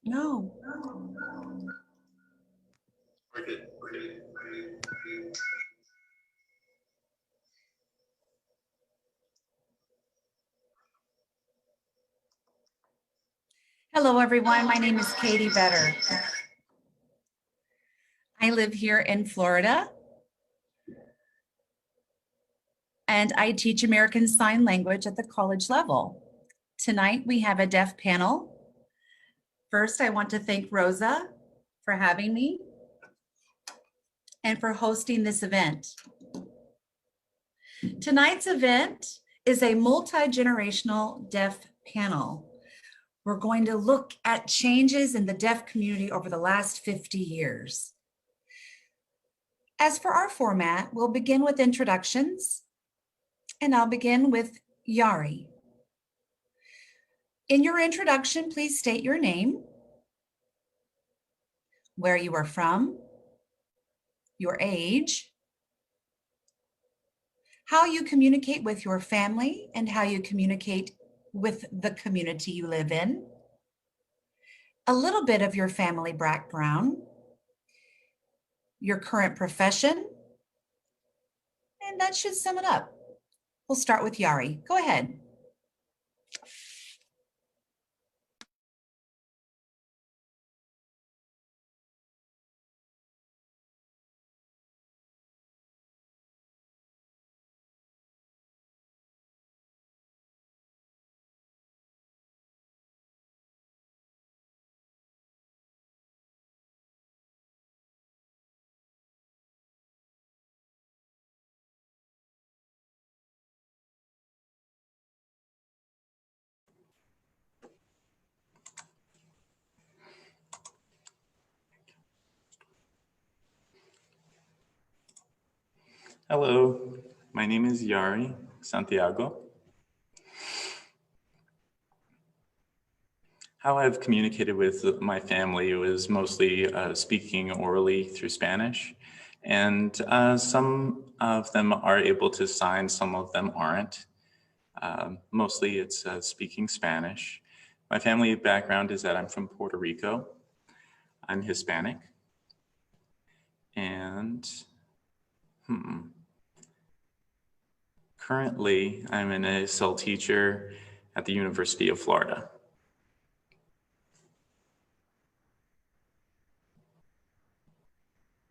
No. Hello, everyone. My name is Katie Better. I live here in Florida, and I teach American Sign Language at the college level. Tonight, we have a deaf panel. First, I want to thank Rosa for having me and for hosting this event. Tonight's event is a multi-generational deaf panel. We're going to look at changes in the deaf community over the last 50 years. As for our format, we'll begin with introductions, and I'll begin with Yari. In your introduction, please state your name, where you are from, your age, how you communicate with your family and how you communicate with the community you live in, a little bit of your family background, your current profession, and that should sum it up. We'll start with Yari. Go ahead. Hello, my name is Yari Santiago. How I've communicated with my family was mostly speaking orally through Spanish, and some of them are able to sign, some of them aren't. Mostly it's speaking Spanish. My family background is that I'm from Puerto Rico. I'm Hispanic, and currently I'm an ASL teacher at the University of Florida.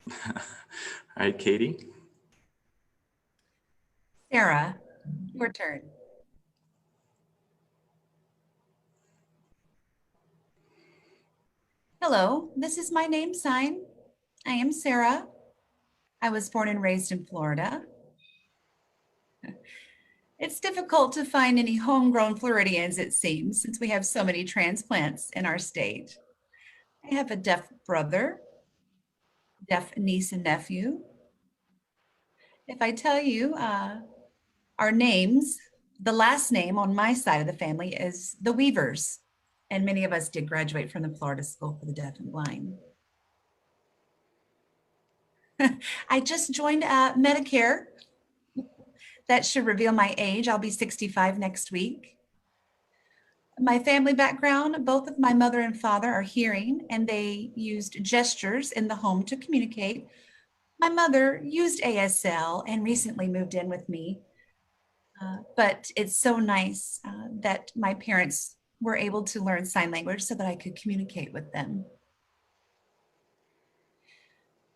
All right, Katie. Sarah, your turn. Hello, this is my name sign. I am Sarah. I was born and raised in Florida. It's difficult to find any homegrown Floridians, it seems, since we have so many transplants in our state. I have a deaf brother, deaf niece and nephew. If I tell you our names, the last name on my side of the family is the Weavers, and many of us did graduate from the Florida School for the Deaf and Blind. I just joined Medicare. That should reveal my age. I'll be 65 next week. My family background, both of my mother and father are hearing, and they used gestures in the home to communicate. My mother used ASL and recently moved in with me. But it's so nice that my parents were able to learn sign language so that I could communicate with them.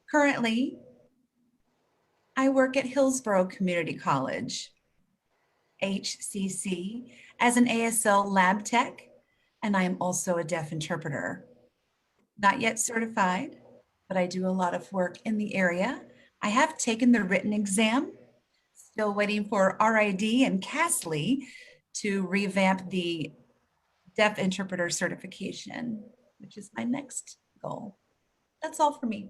Currently, I work at Hillsborough Community College, HCC, as an ASL lab tech, and I am also a deaf interpreter. Not yet certified, but I do a lot of work in the area. I have taken the written exam, still waiting for RID and CASLI to revamp the deaf interpreter certification, which is my next goal. That's all for me.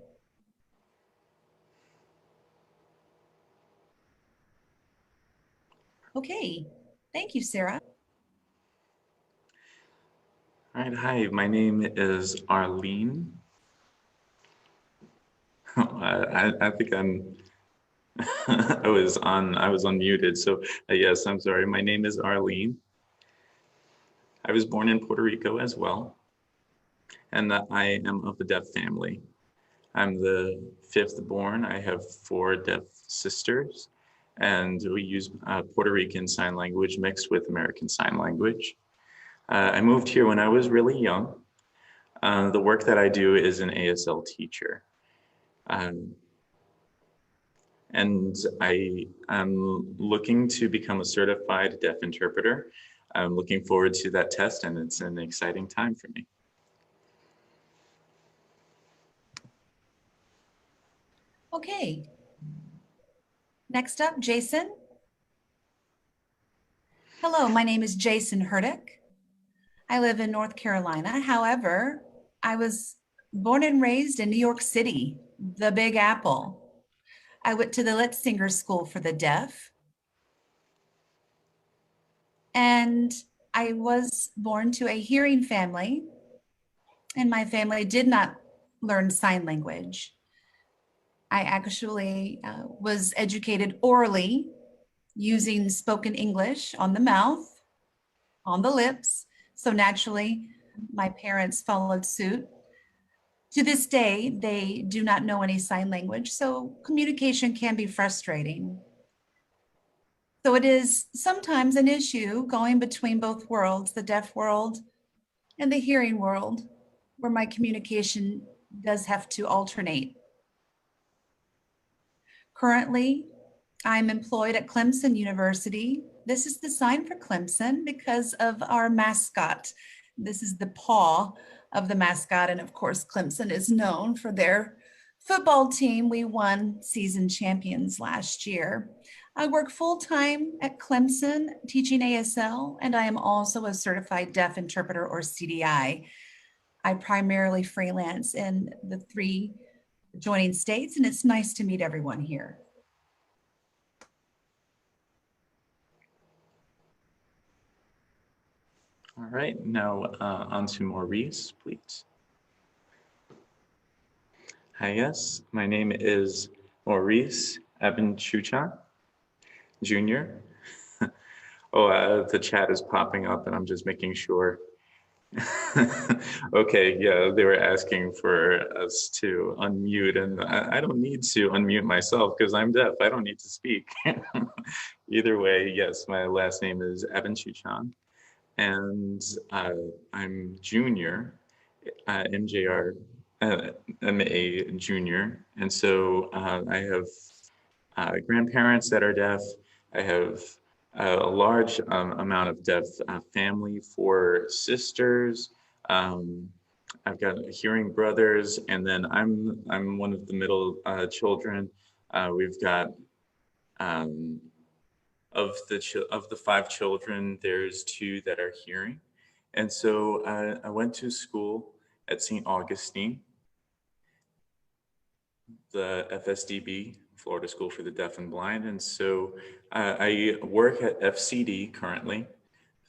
Okay, thank you, Sarah. All right, hi, my name is Arlene. I think I was unmuted, so yes, I'm sorry. My name is Arlene. I was born in Puerto Rico as well. and that I am of the deaf family. I'm the fifth born. I have four deaf sisters, and we use Puerto Rican Sign Language mixed with American Sign Language. I moved here when I was really young. The work that I do is an ASL teacher. Um, and I am looking to become a certified deaf interpreter. I'm looking forward to that test, and it's an exciting time for me. Okay. Next up, Jason. Hello, my name is Jason Hurdick. I live in North Carolina. However, I was born and raised in New York City, the Big Apple. I went to the Litzinger School for the Deaf. And I was born to a hearing family, and my family did not learn sign language. I actually was educated orally using spoken English on the mouth, on the lips. So naturally, my parents followed suit. To this day, they do not know any sign language, so communication can be frustrating. So it is sometimes an issue going between both worlds, the deaf world and the hearing world, where my communication does have to alternate. Currently, I'm employed at Clemson University. This is the sign for Clemson because of our mascot. This is the paw of the mascot. And of course, Clemson is known for their football team. We won season champions last year. I work full-time at Clemson teaching ASL, and I am also a certified deaf interpreter, or CDI. I primarily freelance in the 3 adjoining states, and it's nice to meet everyone here. All right, now on to Maurice, please. Hi, yes, my name is Maurice Ebenchuchan Jr. The chat is popping up and I'm just making sure. Okay, yeah, they were asking for us to unmute, and I don't need to unmute myself because I'm deaf. I don't need to speak. Either way, yes, my last name is Ebenchuchan, and I'm junior, MJR, MA junior, and so I have grandparents that are deaf. I have a large amount of deaf family, 4 sisters. I've got hearing brothers, and then I'm one of the middle children. We've got of the 5 children, there's 2 that are hearing, and so I went to school at St. Augustine, the FSDB, Florida School for the Deaf and Blind. And so I work at FCD currently,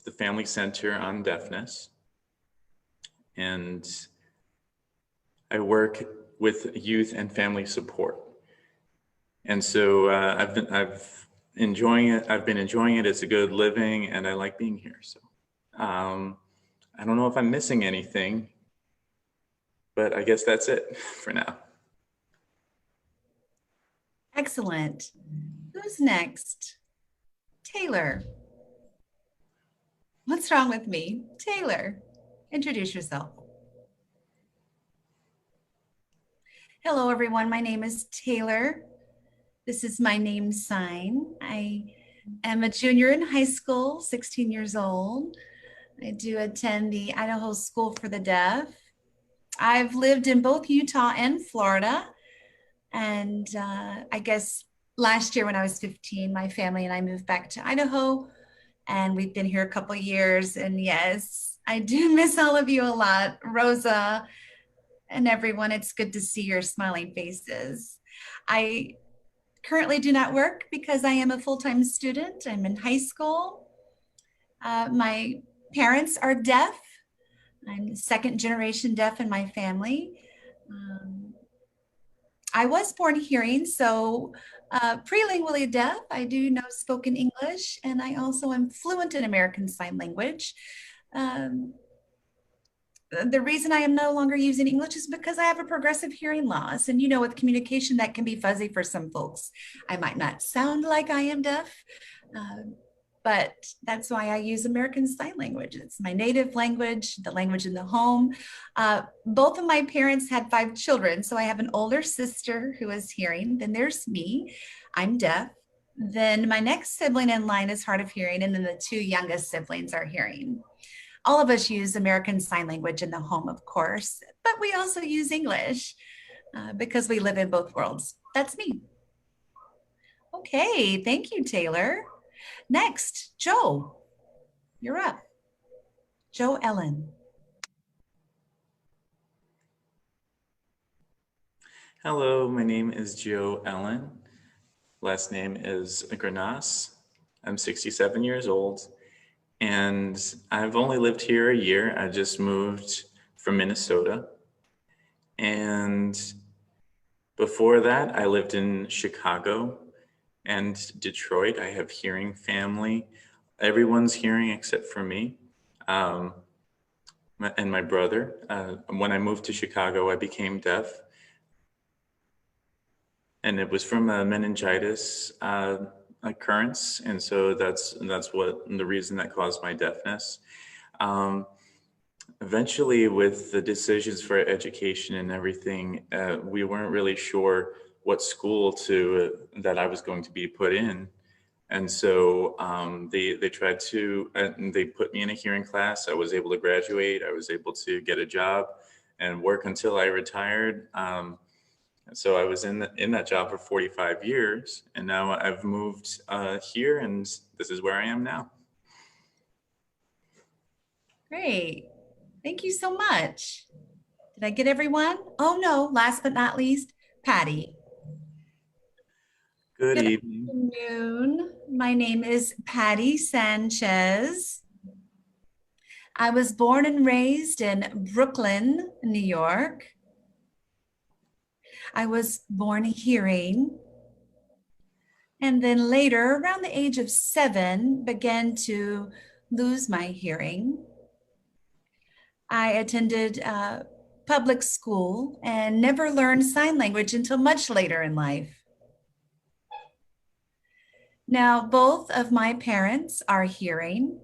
the Family Center on Deafness. And I work with youth and family support. And so I've been enjoying it. I've been enjoying it. It's a good living, and I like being here. So I don't know if I'm missing anything, but I guess that's it for now. Excellent. Who's next? Taylor. What's wrong with me? Taylor, introduce yourself. Hello, everyone. My name is Taylor. This is my name sign. I am a junior in high school, 16 years old. I do attend the Idaho School for the Deaf. I've lived in both Utah and Florida. And I guess last year when I was 15, my family and I moved back to Idaho, and we've been here a couple years. And yes, I do miss all of you a lot, Rosa and everyone. It's good to see your smiling faces. I currently do not work because I am a full-time student. I'm in high school. My parents are deaf. I'm second generation deaf in my family. I was born hearing, so prelingually deaf. I do know spoken English, and I also am fluent in American Sign Language. the reason I am no longer using English is because I have a progressive hearing loss. And with communication, that can be fuzzy for some folks. I might not sound like I am deaf, but that's why I use American Sign Language. It's my native language, the language in the home. Both of my parents had 5 children. So I have an older sister who is hearing. Then there's me. I'm deaf. Then my next sibling in line is hard of hearing. And then the 2 youngest siblings are hearing. All of us use American Sign Language in the home, of course, but we also use English because we live in both worlds. That's me. Okay, thank you, Taylor. Next, Joe, you're up. Joe Ellen. Hello, my name is Joe Ellen. Last name is Granas. I'm 67 years old, and I've only lived here a year. I just moved from Minnesota. And before that, I lived in Chicago and Detroit. I have hearing family. Everyone's hearing except for me and my brother. When I moved to Chicago, I became deaf. And it was from a meningitis occurrence, and so that's what the reason that caused my deafness. Eventually, with the decisions for education and everything, we weren't really sure what school that I was going to be put in, and so they tried to they put me in a hearing class. I was able to graduate. I was able to get a job and work until I retired. So I was in that job for 45 years, and now I've moved here, and this is where I am now. Great. Thank you so much. Did I get everyone? Oh, no, last but not least, Patty. Good Good evening. afternoon. My name is Patty Sanchez. I was born and raised in Brooklyn, New York. I was born hearing, and then later, around the age of 7, began to lose my hearing. I attended public school and never learned sign language until much later in life. Now, both of my parents are hearing.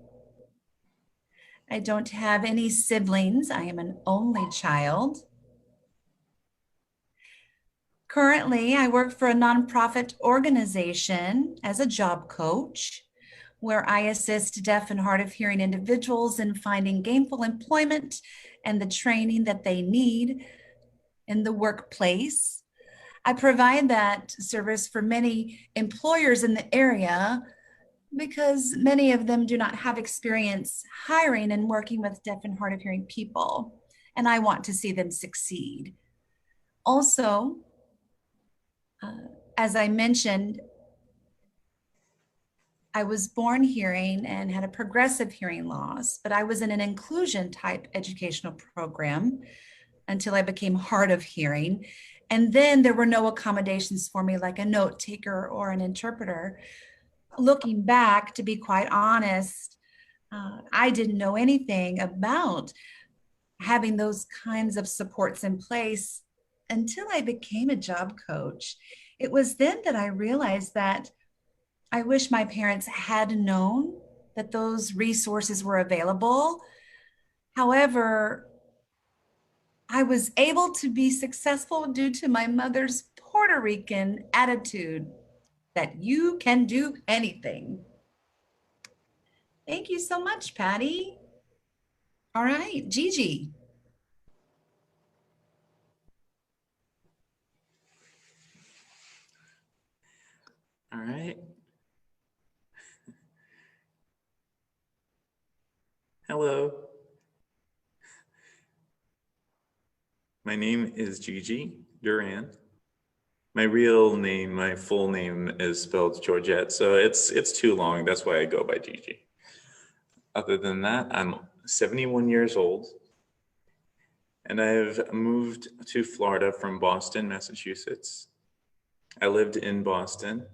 I don't have any siblings. I am an only child. Currently, I work for a nonprofit organization as a job coach, where I assist deaf and hard of hearing individuals in finding gainful employment and the training that they need in the workplace. I provide that service for many employers in the area because many of them do not have experience hiring and working with deaf and hard of hearing people, and I want to see them succeed. Also, as I mentioned, I was born hearing and had a progressive hearing loss, but I was in an inclusion type educational program until I became hard of hearing. And then there were no accommodations for me, like a note taker or an interpreter. Looking back, to be quite honest, I didn't know anything about having those kinds of supports in place until I became a job coach. It was then that I realized that I wish my parents had known that those resources were available. However, I was able to be successful due to my mother's Puerto Rican attitude that you can do anything. Thank you so much, Patty. All right, Gigi. All right. Hello. My name is Gigi Duran. My full name is spelled Georgette, so it's too long. That's why I go by Gigi. Other than that, I'm 71 years old, and I've moved to Florida from Boston, Massachusetts. I lived in Boston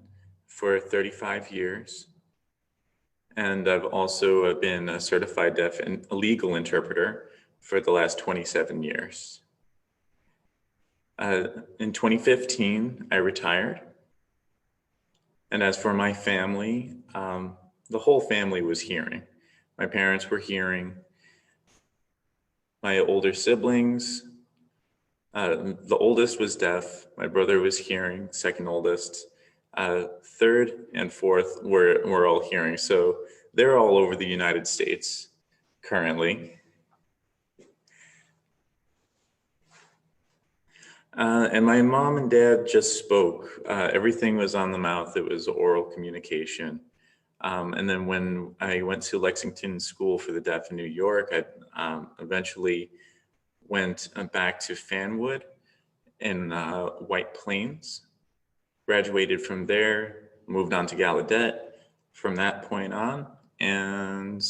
for 35 years, and I've also been a certified deaf and legal interpreter for the last 27 years. In 2015, I retired. And as for my family, the whole family was hearing. My parents were hearing. My older siblings, the oldest was deaf. My brother was hearing, second oldest. Third and fourth were all hearing. So they're all over the United States currently. And my mom and dad just spoke. Everything was on the mouth. It was oral communication. And then when I went to Lexington School for the Deaf in New York, I eventually went back to Fanwood in White Plains, graduated from there, moved on to Gallaudet from that point on. And,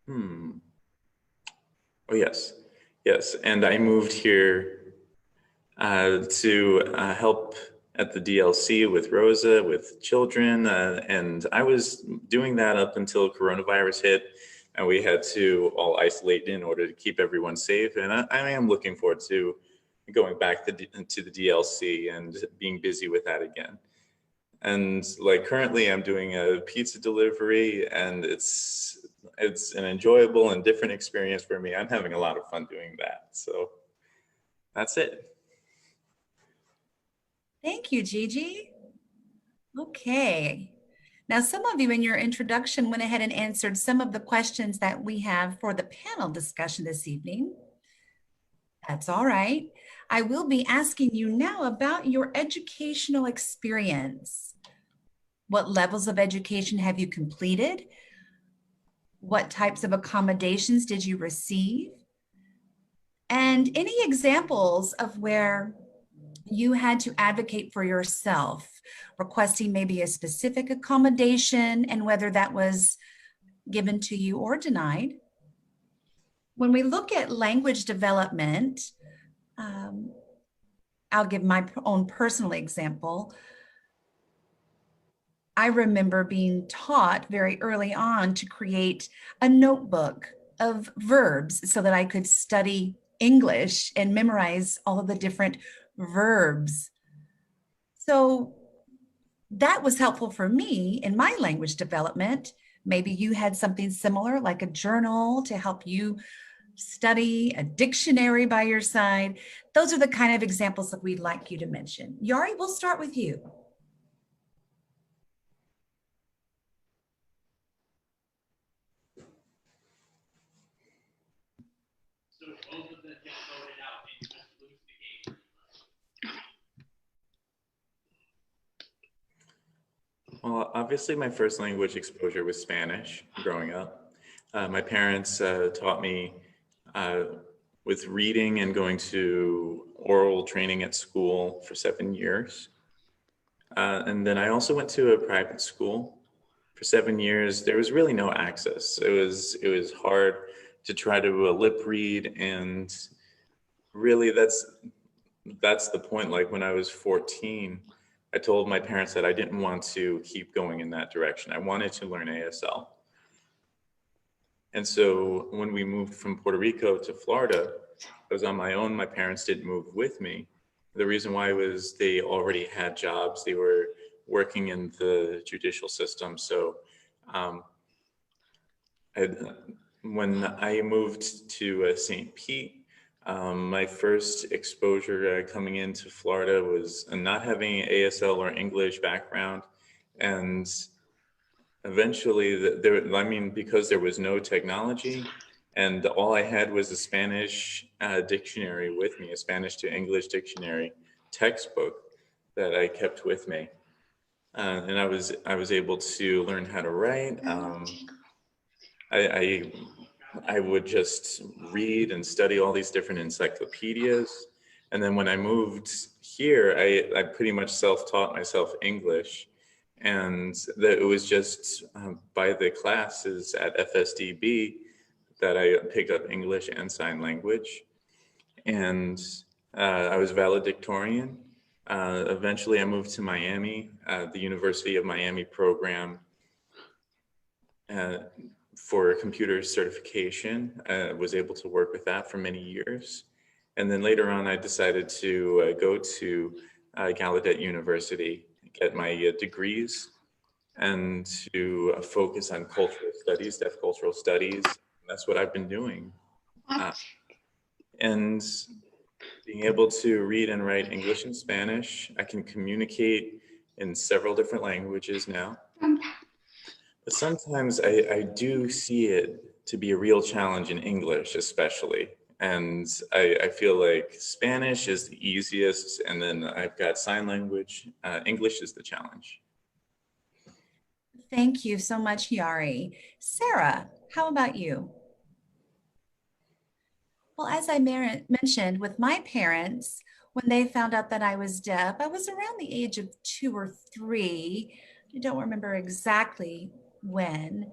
oh yes, and I moved here to help at the DLC with Rosa, with children, and I was doing that up until coronavirus hit, and we had to all isolate in order to keep everyone safe. And I am looking forward to going back to the DLC and being busy with that again. And like currently, I'm doing a pizza delivery, and it's an enjoyable and different experience for me. I'm having a lot of fun doing that. So that's it. Thank you, Gigi. Okay. Now, some of you in your introduction went ahead and answered some of the questions that we have for the panel discussion this evening. That's all right. I will be asking you now about your educational experience. What levels of education have you completed? What types of accommodations did you receive? And any examples of where you had to advocate for yourself, requesting maybe a specific accommodation and whether that was given to you or denied. When we look at language development, I'll give my own personal example. I remember being taught very early on to create a notebook of verbs so that I could study English and memorize all of the different verbs. So that was helpful for me in my language development. Maybe you had something similar, like a journal to help you study, a dictionary by your side. Those are the kind of examples that we'd like you to mention. Yari, we'll start with you. Well, obviously my first language exposure was Spanish growing up. My parents taught me with reading and going to oral training at school for 7 years. And then I also went to a private school for 7 years. There was really no access. It was hard to try to lip read, and really that's the point. Like when I was 14, I told my parents that I didn't want to keep going in that direction. I wanted to learn ASL. And so when we moved from Puerto Rico to Florida, I was on my own. My parents didn't move with me. The reason why was they already had jobs. They were working in the judicial system. So when I moved to St. Pete, my first exposure coming into Florida was not having ASL or English background. And eventually, because there was no technology, and all I had was a Spanish dictionary with me, a Spanish to English dictionary textbook that I kept with me. And I was able to learn how to write. I would just read and study all these different encyclopedias. And then when I moved here, I pretty much self-taught myself English. And that it was just by the classes at FSDB that I picked up English and sign language. And I was valedictorian. Eventually I moved to Miami, the University of Miami program. for computer certification. Was able to work with that for many years. And then later on, I decided to go to Gallaudet University, get my degrees, and to focus on cultural studies, deaf cultural studies. That's what I've been doing. And being able to read and write English and Spanish, I can communicate in several different languages now. But sometimes I do see it to be a real challenge in English, especially. And I feel like Spanish is the easiest, and then I've got sign language. English is the challenge. Thank you so much, Yari. Sarah, how about you? Well, as I mentioned, with my parents, when they found out that I was deaf, I was around the age of 2 or 3. I don't remember exactly when,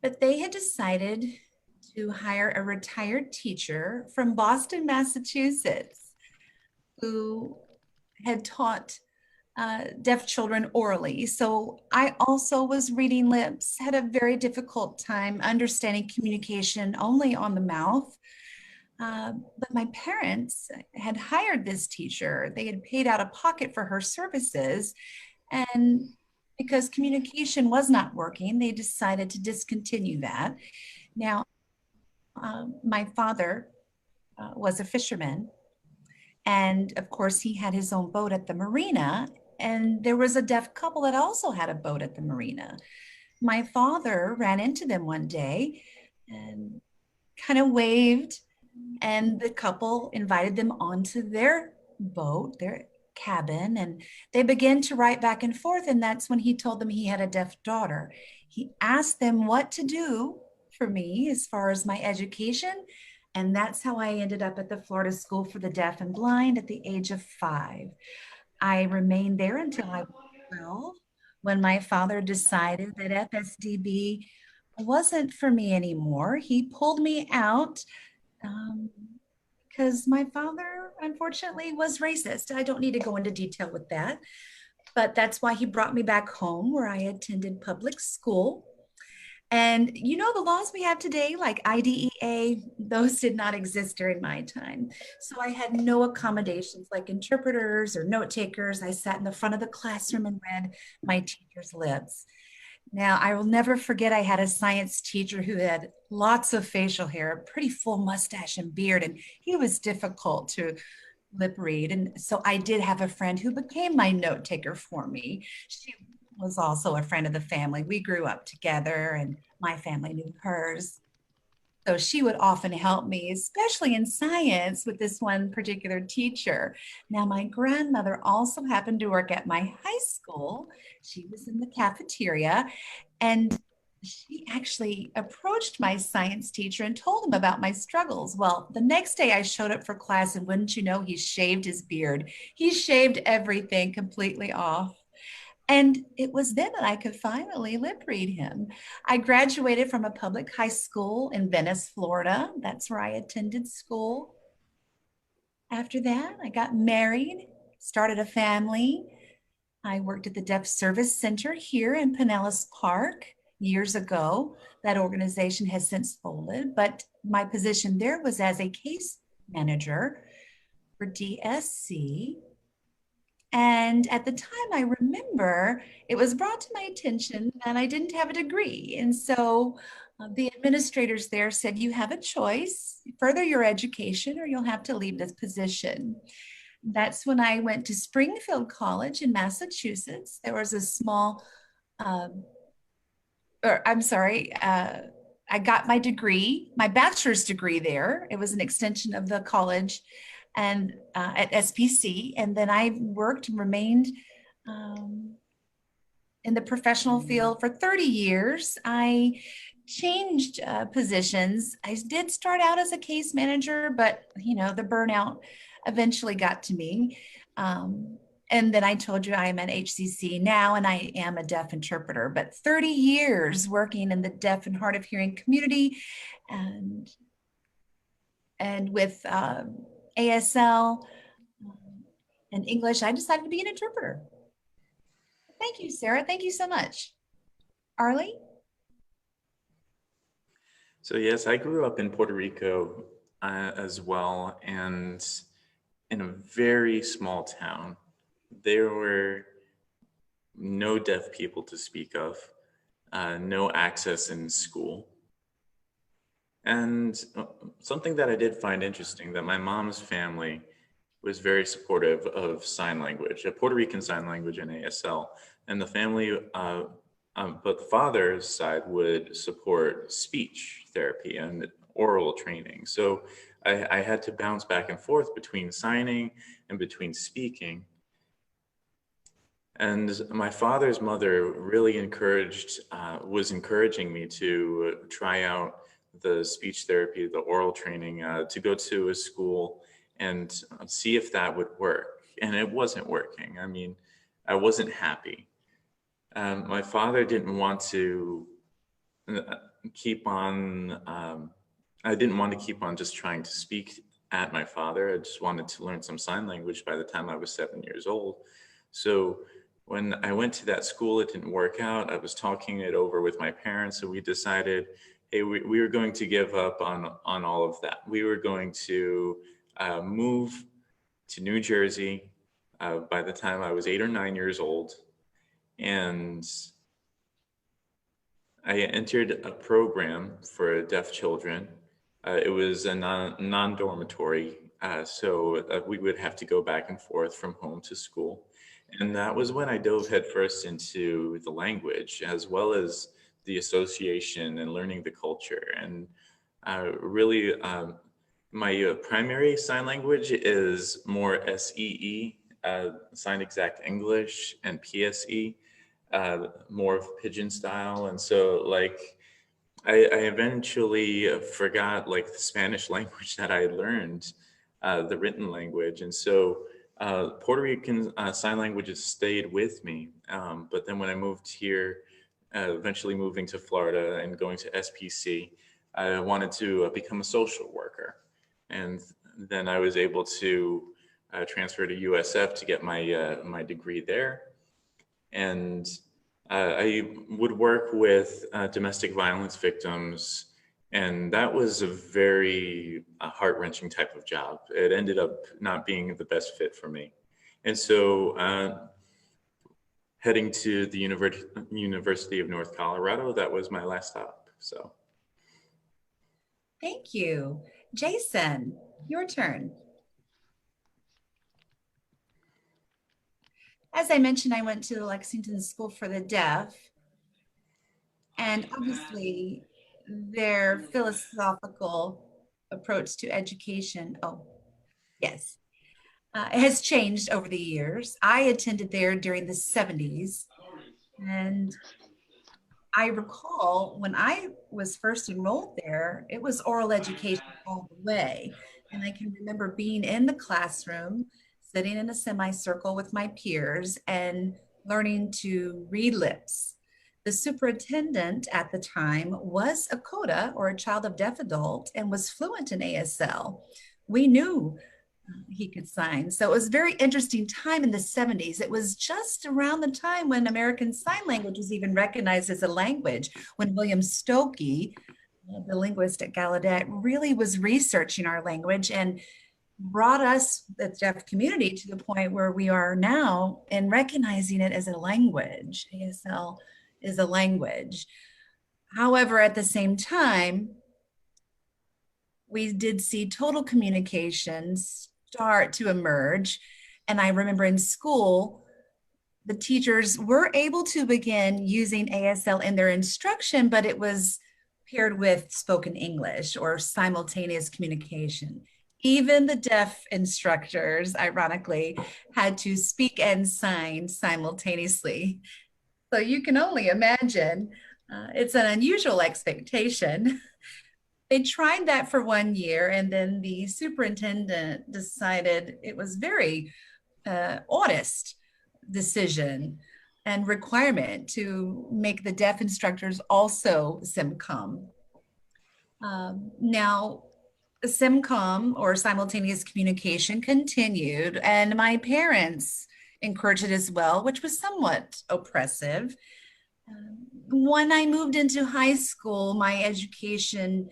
but they had decided to hire a retired teacher from Boston, Massachusetts, who had taught deaf children orally. So I also was reading lips, had a very difficult time understanding communication only on the mouth. But my parents had hired this teacher. They had paid out of pocket for her services. And because communication was not working, they decided to discontinue that. Now, my father was a fisherman. And of course, he had his own boat at the marina. And there was a deaf couple that also had a boat at the marina. My father ran into them one day and kind of waved, and the couple invited them onto their boat, their cabin, and they began to write back and forth. And that's when he told them he had a deaf daughter. He asked them what to do for me as far as my education. And that's how I ended up at the Florida School for the Deaf and Blind at the age of 5. I remained there until I was 12, when my father decided that FSDB wasn't for me anymore. He pulled me out um, because my father, unfortunately, was racist. I don't need to go into detail with that, but that's why he brought me back home, where I attended public school. And you know, the laws we have today, like IDEA, those did not exist during my time. So I had no accommodations like interpreters or note takers. I sat in the front of the classroom and read my teacher's lips. Now, I will never forget, I had a science teacher who had lots of facial hair, a pretty full mustache and beard, and he was difficult to lip read. And so I did have a friend who became my note taker for me. She was also a friend of the family. We grew up together, and my family knew hers. So she would often help me, especially in science, with this one particular teacher. Now, my grandmother also happened to work at my high school. She was in the cafeteria, and she actually approached my science teacher and told him about my struggles. Well, the next day I showed up for class, and wouldn't you know, he shaved his beard. He shaved everything completely off. And it was then that I could finally lip read him. I graduated from a public high school in Venice, Florida. That's where I attended school. After that, I got married, started a family. I worked at the Deaf Service Center here in Pinellas Park years ago. That organization has since folded, but my position there was as a case manager for DSC. And at the time, I remember it was brought to my attention that I didn't have a degree. And so the administrators there said, you have a choice: further your education or you'll have to leave this position. That's when I went to Springfield College in Massachusetts. There was a small, or I'm sorry, I got my degree, my bachelor's degree there. It was an extension of the college and at SPC. And then I worked and remained in the professional field for 30 years. I changed positions. I did start out as a case manager, but you know, the burnout eventually got to me. And then I told you I am at HCC now, and I am a deaf interpreter, but 30 years working in the deaf and hard of hearing community, and with ASL and English, I decided to be an interpreter. Thank you, Sarah. Thank you so much. Arlie? So yes, I grew up in Puerto Rico as well, and in a very small town. There were no deaf people to speak of, no access in school. And something that I did find interesting, that my mom's family was very supportive of sign language, Puerto Rican Sign Language and ASL. And the family, but the father's side would support speech therapy and oral training. So I had to bounce back and forth between signing and between speaking. And my father's mother really was encouraging me to try out the speech therapy, the oral training, to go to a school and see if that would work. And it wasn't working. I mean, I wasn't happy. My father didn't want to uh, keep on, I didn't want to keep on just trying to speak at my father. I just wanted to learn some sign language by the time I was 7 years old. So when I went to that school, it didn't work out. I was talking it over with my parents, and we decided, hey, we were going to give up on all of that. We were going to move to New Jersey by the time I was 8 or 9 years old. And I entered a program for deaf children. It was a non-dormitory, so we would have to go back and forth from home to school. And that was when I dove headfirst into the language, as well as the association and learning the culture. And really, my primary sign language is more SEE, Sign Exact English, and PSE, more of pidgin style. And so, like, I eventually forgot like the Spanish language that I learned, the written language. And so Puerto Rican Sign Languages stayed with me. But then when I moved here, eventually moving to Florida and going to SPC, I wanted to become a social worker. And then I was able to transfer to USF to get my degree there. And I would work with domestic violence victims, and that was a very heart-wrenching type of job. It ended up not being the best fit for me. And so heading to the University of North Colorado, that was my last stop. So. Thank you. Jason, your turn. As I mentioned, I went to the Lexington School for the Deaf, and obviously their philosophical approach to education, yes, has changed over the years. I attended there during the 70s, and I recall when I was first enrolled there, it was oral education all the way. And I can remember being in the classroom, sitting in a semicircle with my peers and learning to read lips. The superintendent at the time was a CODA, or a child of deaf adult, and was fluent in ASL. We knew he could sign. So it was a very interesting time in the 70s. It was just around the time when American Sign Language was even recognized as a language, when William Stokey, the linguist at Gallaudet, really was researching our language and brought us, the deaf community, to the point where we are now in recognizing it as a language. ASL is a language. However, at the same time, we did see total communications start to emerge. And I remember in school, the teachers were able to begin using ASL in their instruction, but it was paired with spoken English or simultaneous communication. Even the deaf instructors, ironically, had to speak and sign simultaneously. So you can only imagine, it's an unusual expectation. They tried that for 1 year, and then the superintendent decided it was very honest decision and requirement to make the deaf instructors also SIMCOM. Now, SIMCOM, or simultaneous communication, continued, and my parents encouraged it as well, which was somewhat oppressive. When I moved into high school, my education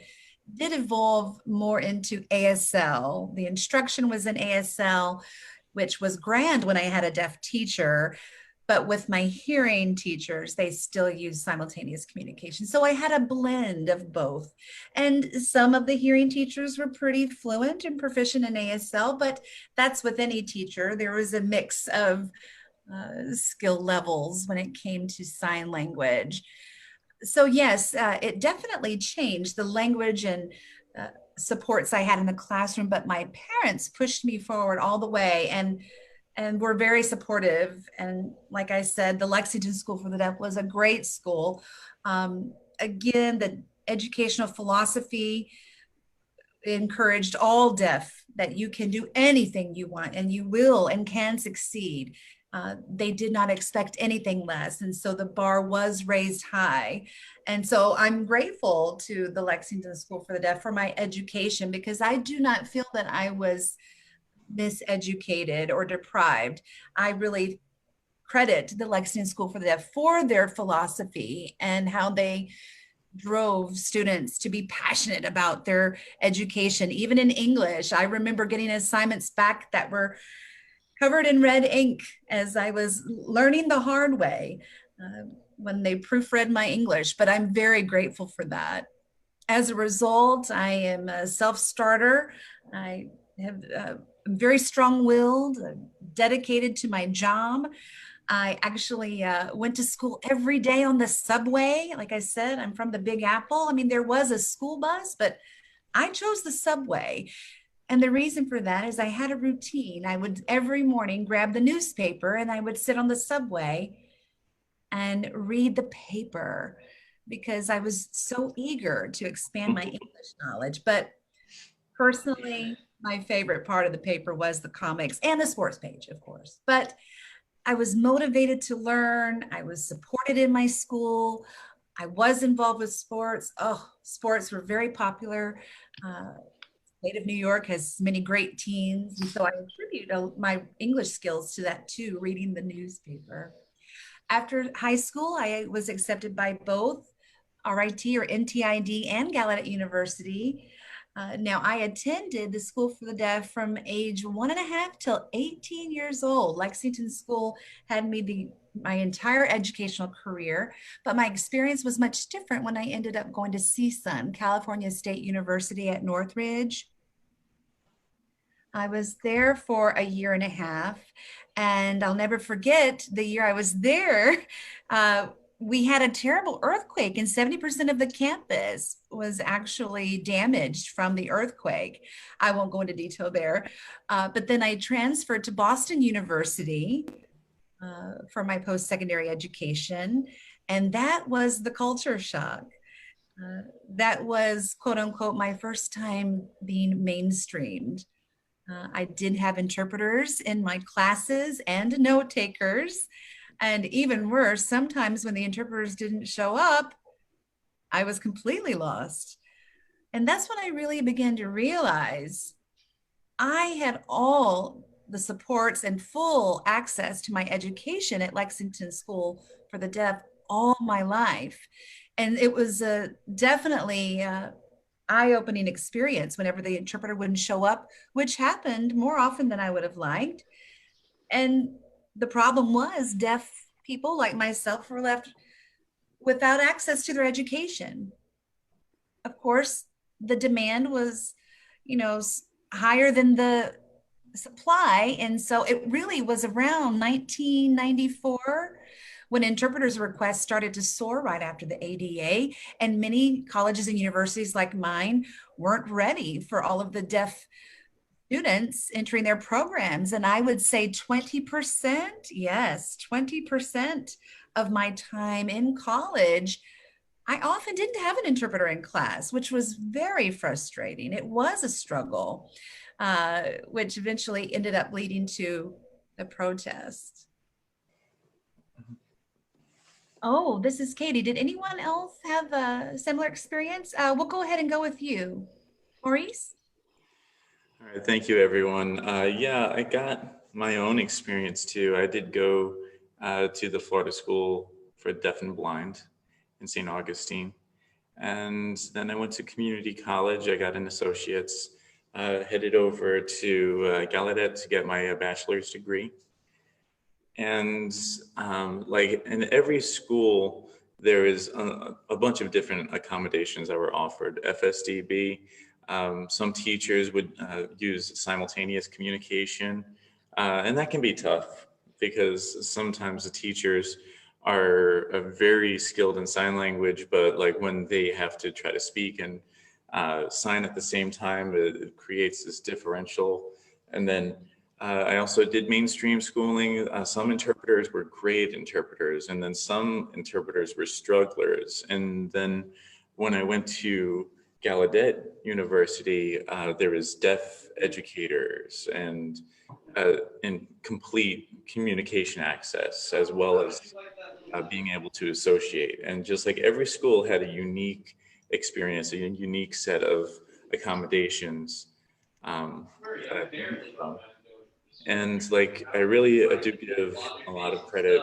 did evolve more into ASL. The instruction was in ASL, which was grand when I had a deaf teacher. But with my hearing teachers, they still use simultaneous communication. So I had a blend of both. And some of the hearing teachers were pretty fluent and proficient in ASL, but that's with any teacher. There was a mix of skill levels when it came to sign language. So yes, it definitely changed the language and uh, supports I had in the classroom, but my parents pushed me forward all the way and were very supportive. And like I said, the Lexington School for the Deaf was a great school. Again, the educational philosophy encouraged all deaf that you can do anything you want and you will and can succeed. They did not expect anything less. And so the bar was raised high. And so I'm grateful to the Lexington School for the Deaf for my education because I do not feel that I was miseducated or deprived. I really credit the Lexington School for the Deaf for their philosophy and how they drove students to be passionate about their education, even in English. I remember getting assignments back that were covered in red ink as I was learning the hard way when they proofread my English, but I'm very grateful for that. As a result, I am a self-starter. I have very strong-willed, dedicated to my job. I actually went to school every day on the subway. Like I said, I'm from the Big Apple. I mean, there was a school bus, but I chose the subway. And the reason for that is I had a routine. I would every morning grab the newspaper and I would sit on the subway and read the paper because I was so eager to expand my English knowledge. But personally, my favorite part of the paper was the comics and the sports page, of course. But I was motivated to learn. I was supported in my school. I was involved with sports. Oh, sports were very popular. State of New York has many great teams. And so I attribute my English skills to that too, reading the newspaper. After high school, I was accepted by both RIT or NTID and Gallaudet University. Now, I attended the School for the Deaf from age 1.5 till 18 years old. Lexington School had me my entire educational career, but my experience was much different when I ended up going to CSUN, California State University at Northridge. I was there for a year and a half, and I'll never forget the year I was there. Uh, we had a terrible earthquake, and 70% of the campus was actually damaged from the earthquake. I won't go into detail there. But then I transferred to Boston University for my post secondary education, and that was the culture shock. That was, quote unquote, my first time being mainstreamed. I did have interpreters in my classes and note takers. And even worse, sometimes when the interpreters didn't show up, I was completely lost. And that's when I really began to realize I had all the supports and full access to my education at Lexington School for the Deaf all my life. And it was definitely eye-opening experience whenever the interpreter wouldn't show up, which happened more often than I would have liked. And the problem was deaf people like myself were left without access to their education. Of course, the demand was, you know, higher than the supply. And so it really was around 1994 when interpreters requests started to soar right after the ADA. And many colleges and universities like mine weren't ready for all of the deaf students entering their programs. And I would say 20%, yes, 20% of my time in college, I often didn't have an interpreter in class, which was very frustrating. It was a struggle, which eventually ended up leading to the protest. Oh, this is Katie. Did anyone else have a similar experience? We'll go ahead and go with you. Maurice? All right, thank you, everyone. Yeah, I got my own experience too. I did go to the Florida School for Deaf and Blind, in St. Augustine. And then I went to community college. I got an associate's, headed over to Gallaudet to get my bachelor's degree. And like in every school, there is a bunch of different accommodations that were offered. FSDB, some teachers would use simultaneous communication, and that can be tough because sometimes the teachers are very skilled in sign language, but like when they have to try to speak and sign at the same time, it creates this differential. And then I also did mainstream schooling. Some interpreters were great interpreters, and then some interpreters were strugglers. And then when I went to Gallaudet University, there was deaf educators and complete communication access, as well as being able to associate. And just like every school had a unique experience, a unique set of accommodations that I learned from. And like, I really do give a lot of credit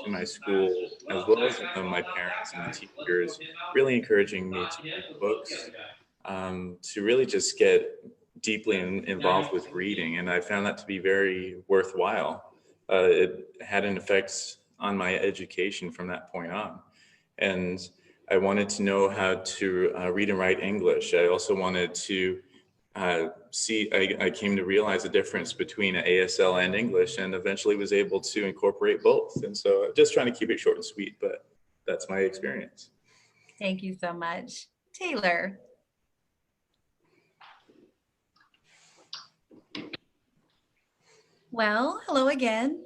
to my school, as well as my parents and the teachers, really encouraging me to read books, to really just get deeply involved with reading. And I found that to be very worthwhile. It had an effect on my education from that point on. And I wanted to know how to read and write English. I also wanted to I came to realize the difference between ASL and English, and eventually was able to incorporate both. And so just trying to keep it short and sweet, but that's my experience. Thank you so much. Taylor. Well, hello again.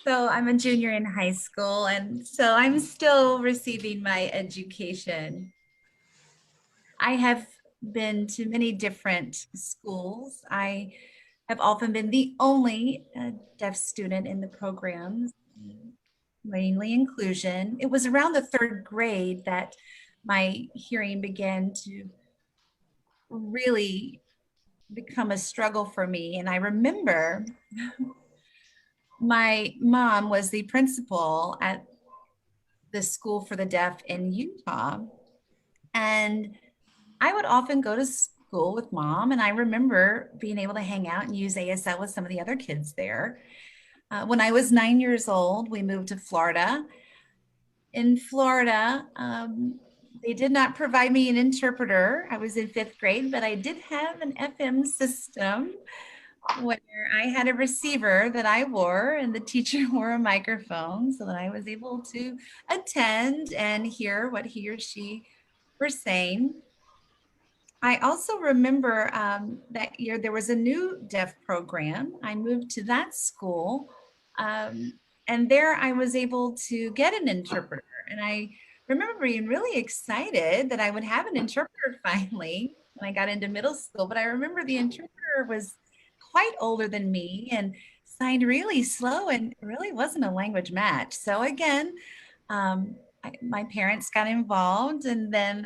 So I'm a junior in high school, and so I'm still receiving my education. I have been to many different schools. I have often been the only deaf student in the programs, mainly inclusion. It was around the third grade that my hearing began to really become a struggle for me. And I remember my mom was the principal at the school for the deaf in Utah. And I would often go to school with mom, and I remember being able to hang out and use ASL with some of the other kids there. When I was 9 years old, we moved to Florida. In Florida, they did not provide me an interpreter. I was in fifth grade, but I did have an FM system where I had a receiver that I wore, and the teacher wore a microphone so that I was able to attend and hear what he or she were saying. I also remember that year there was a new deaf program. I moved to that school, and there I was able to get an interpreter. And I remember being really excited that I would have an interpreter finally when I got into middle school. But I remember the interpreter was quite older than me and signed really slow and really wasn't a language match. So again, my parents got involved, and then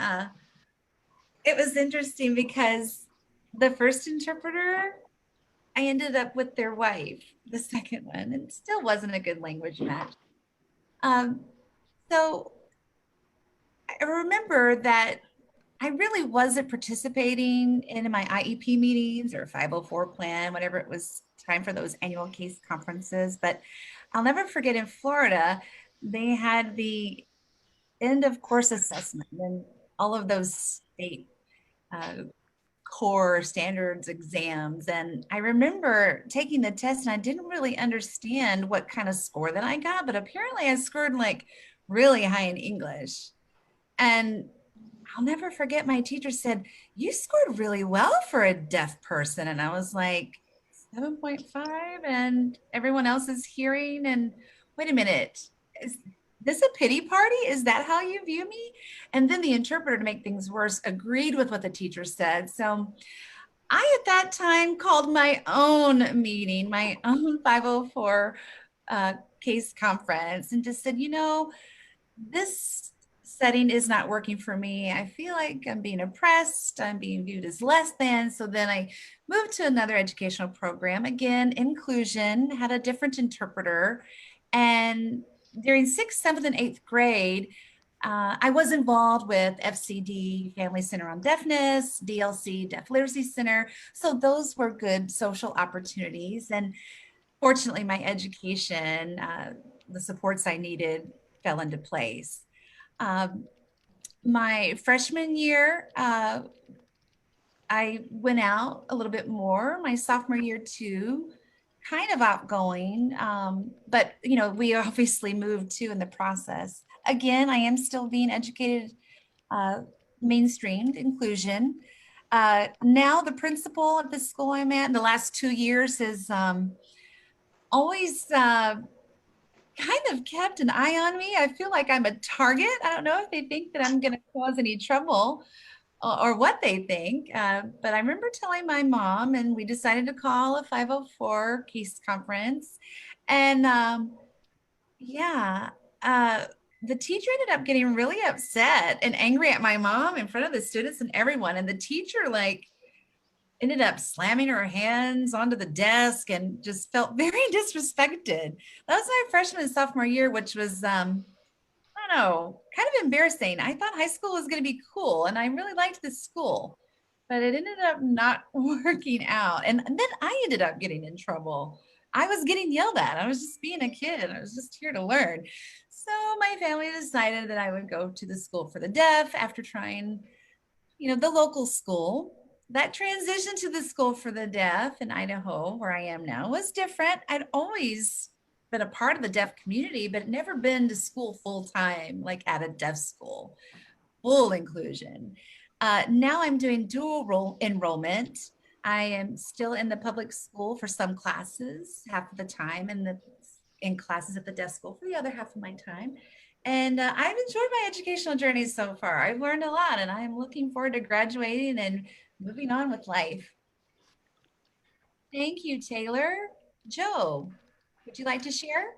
it was interesting because the first interpreter, I ended up with their wife, the second one, and it still wasn't a good language match. Um, so I remember that I really wasn't participating in my IEP meetings or 504 plan, whenever it was time for those annual case conferences. But I'll never forget in Florida, they had the end of course assessment and all of those state uh, core standards exams. And I remember taking the test and I didn't really understand what kind of score that I got, but apparently I scored like really high in English. And I'll never forget my teacher said, "You scored really well for a deaf person." And I was like, 7.5 and everyone else is hearing. And wait a minute, is this a pity party? Is that how you view me? And then the interpreter, to make things worse, agreed with what the teacher said. So I, at that time, called my own meeting, my own 504 case conference, and just said, this setting is not working for me. I feel like I'm being oppressed. I'm being viewed as less than. So then I moved to another educational program, again, inclusion, had a different interpreter. And during sixth, seventh, and eighth grade, I was involved with FCD, Family Center on Deafness, DLC, Deaf Literacy Center. So those were good social opportunities. And fortunately, my education, the supports I needed fell into place. Um, my freshman year, I went out a little bit more. My sophomore year too, kind of outgoing, but we obviously moved too in the process. Again, I am still being educated, uh, mainstreamed inclusion. Now the principal at the school I'm at in the last 2 years has always kind of kept an eye on me. I feel like I'm a target. I don't know if they think that I'm going to cause any trouble or what they think. But I remember telling my mom, and we decided to call a 504 case conference. And yeah, uh, the teacher ended up getting really upset and angry at my mom in front of the students and everyone. And the teacher, like, ended up slamming her hands onto the desk and just felt very disrespected. That was my freshman and sophomore year, which was I don't know, kind of embarrassing. I thought high school was going to be cool and I really liked this school, but it ended up not working out. And then I ended up getting in trouble. I was getting yelled at. I was just being a kid. I was just here to learn. So my family decided that I would go to the school for the deaf after trying, the local school. That transition to the school for the deaf in Idaho, where I am now, was different. I'd always been a part of the deaf community, but never been to school full time, like at a deaf school, full inclusion. Now I'm doing dual role enrollment. I am still in the public school for some classes, half of the time, and in classes at the deaf school for the other half of my time. And I've enjoyed my educational journey so far. I've learned a lot, and I'm looking forward to graduating and moving on with life. Thank you, Taylor. Joe, would you like to share?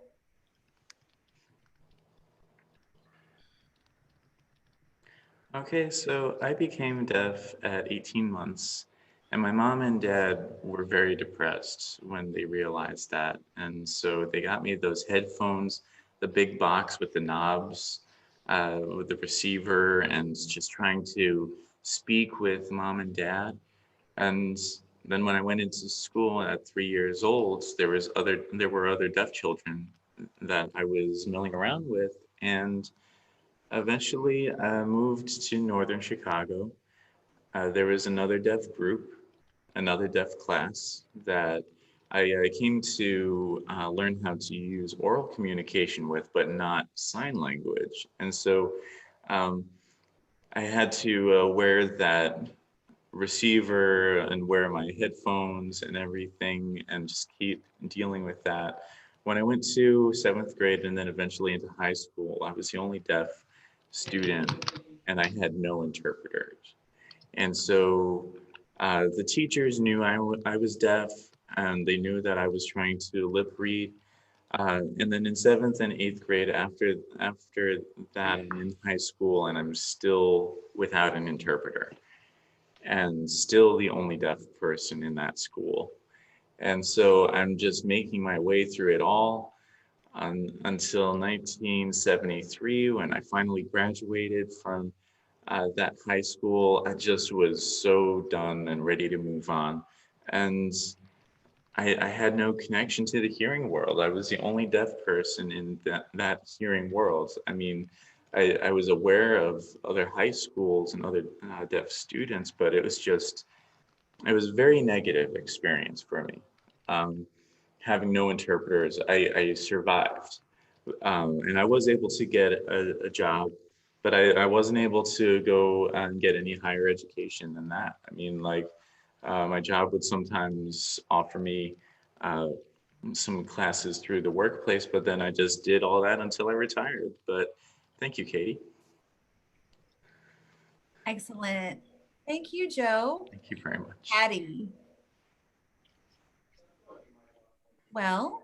Okay, so I became deaf at 18 months, and my mom and dad were very depressed when they realized that. And so they got me those headphones, the big box with the knobs, with the receiver, and just trying to speak with mom and dad. And then when I went into school at 3 years old, there were other deaf children that I was milling around with, and eventually, I moved to northern Chicago. There was another deaf group, another deaf class that I came to learn how to use oral communication with, but not sign language. And so um, I had to wear that receiver and wear my headphones and everything and just keep dealing with that. When I went to seventh grade and then eventually into high school, I was the only deaf student and I had no interpreters. And so the teachers knew I was deaf and they knew that I was trying to lip read. And then in seventh and eighth grade, after that, I'm in high school and I'm still without an interpreter and still the only deaf person in that school. And so I'm just making my way through it all until 1973 when I finally graduated from that high school. I just was so done and ready to move on. And I had no connection to the hearing world. I was the only deaf person in that hearing world. I mean, I was aware of other high schools and other deaf students, but it was a very negative experience for me. Um, Having no interpreters, I survived. And I was able to get a job, but I wasn't able to go and get any higher education than that. I mean, like, my job would sometimes offer me uh, some classes through the workplace, but then I just did all that until I retired. But thank you, Katie. Excellent. Thank you, Joe. Thank you very much. Patty. Well,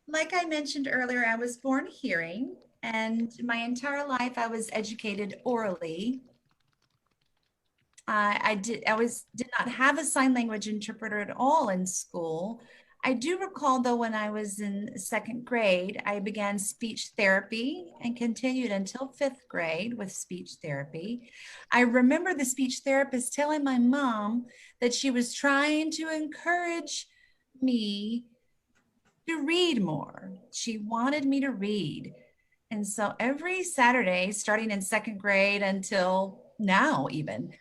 like I mentioned earlier, I was born hearing, and my entire life I was educated orally. I did not not have a sign language interpreter at all in school. I do recall, though, when I was in second grade, I began speech therapy and continued until fifth grade with speech therapy. I remember the speech therapist telling my mom that she was trying to encourage me to read more. She wanted me to read. And so every Saturday, starting in second grade until now, even,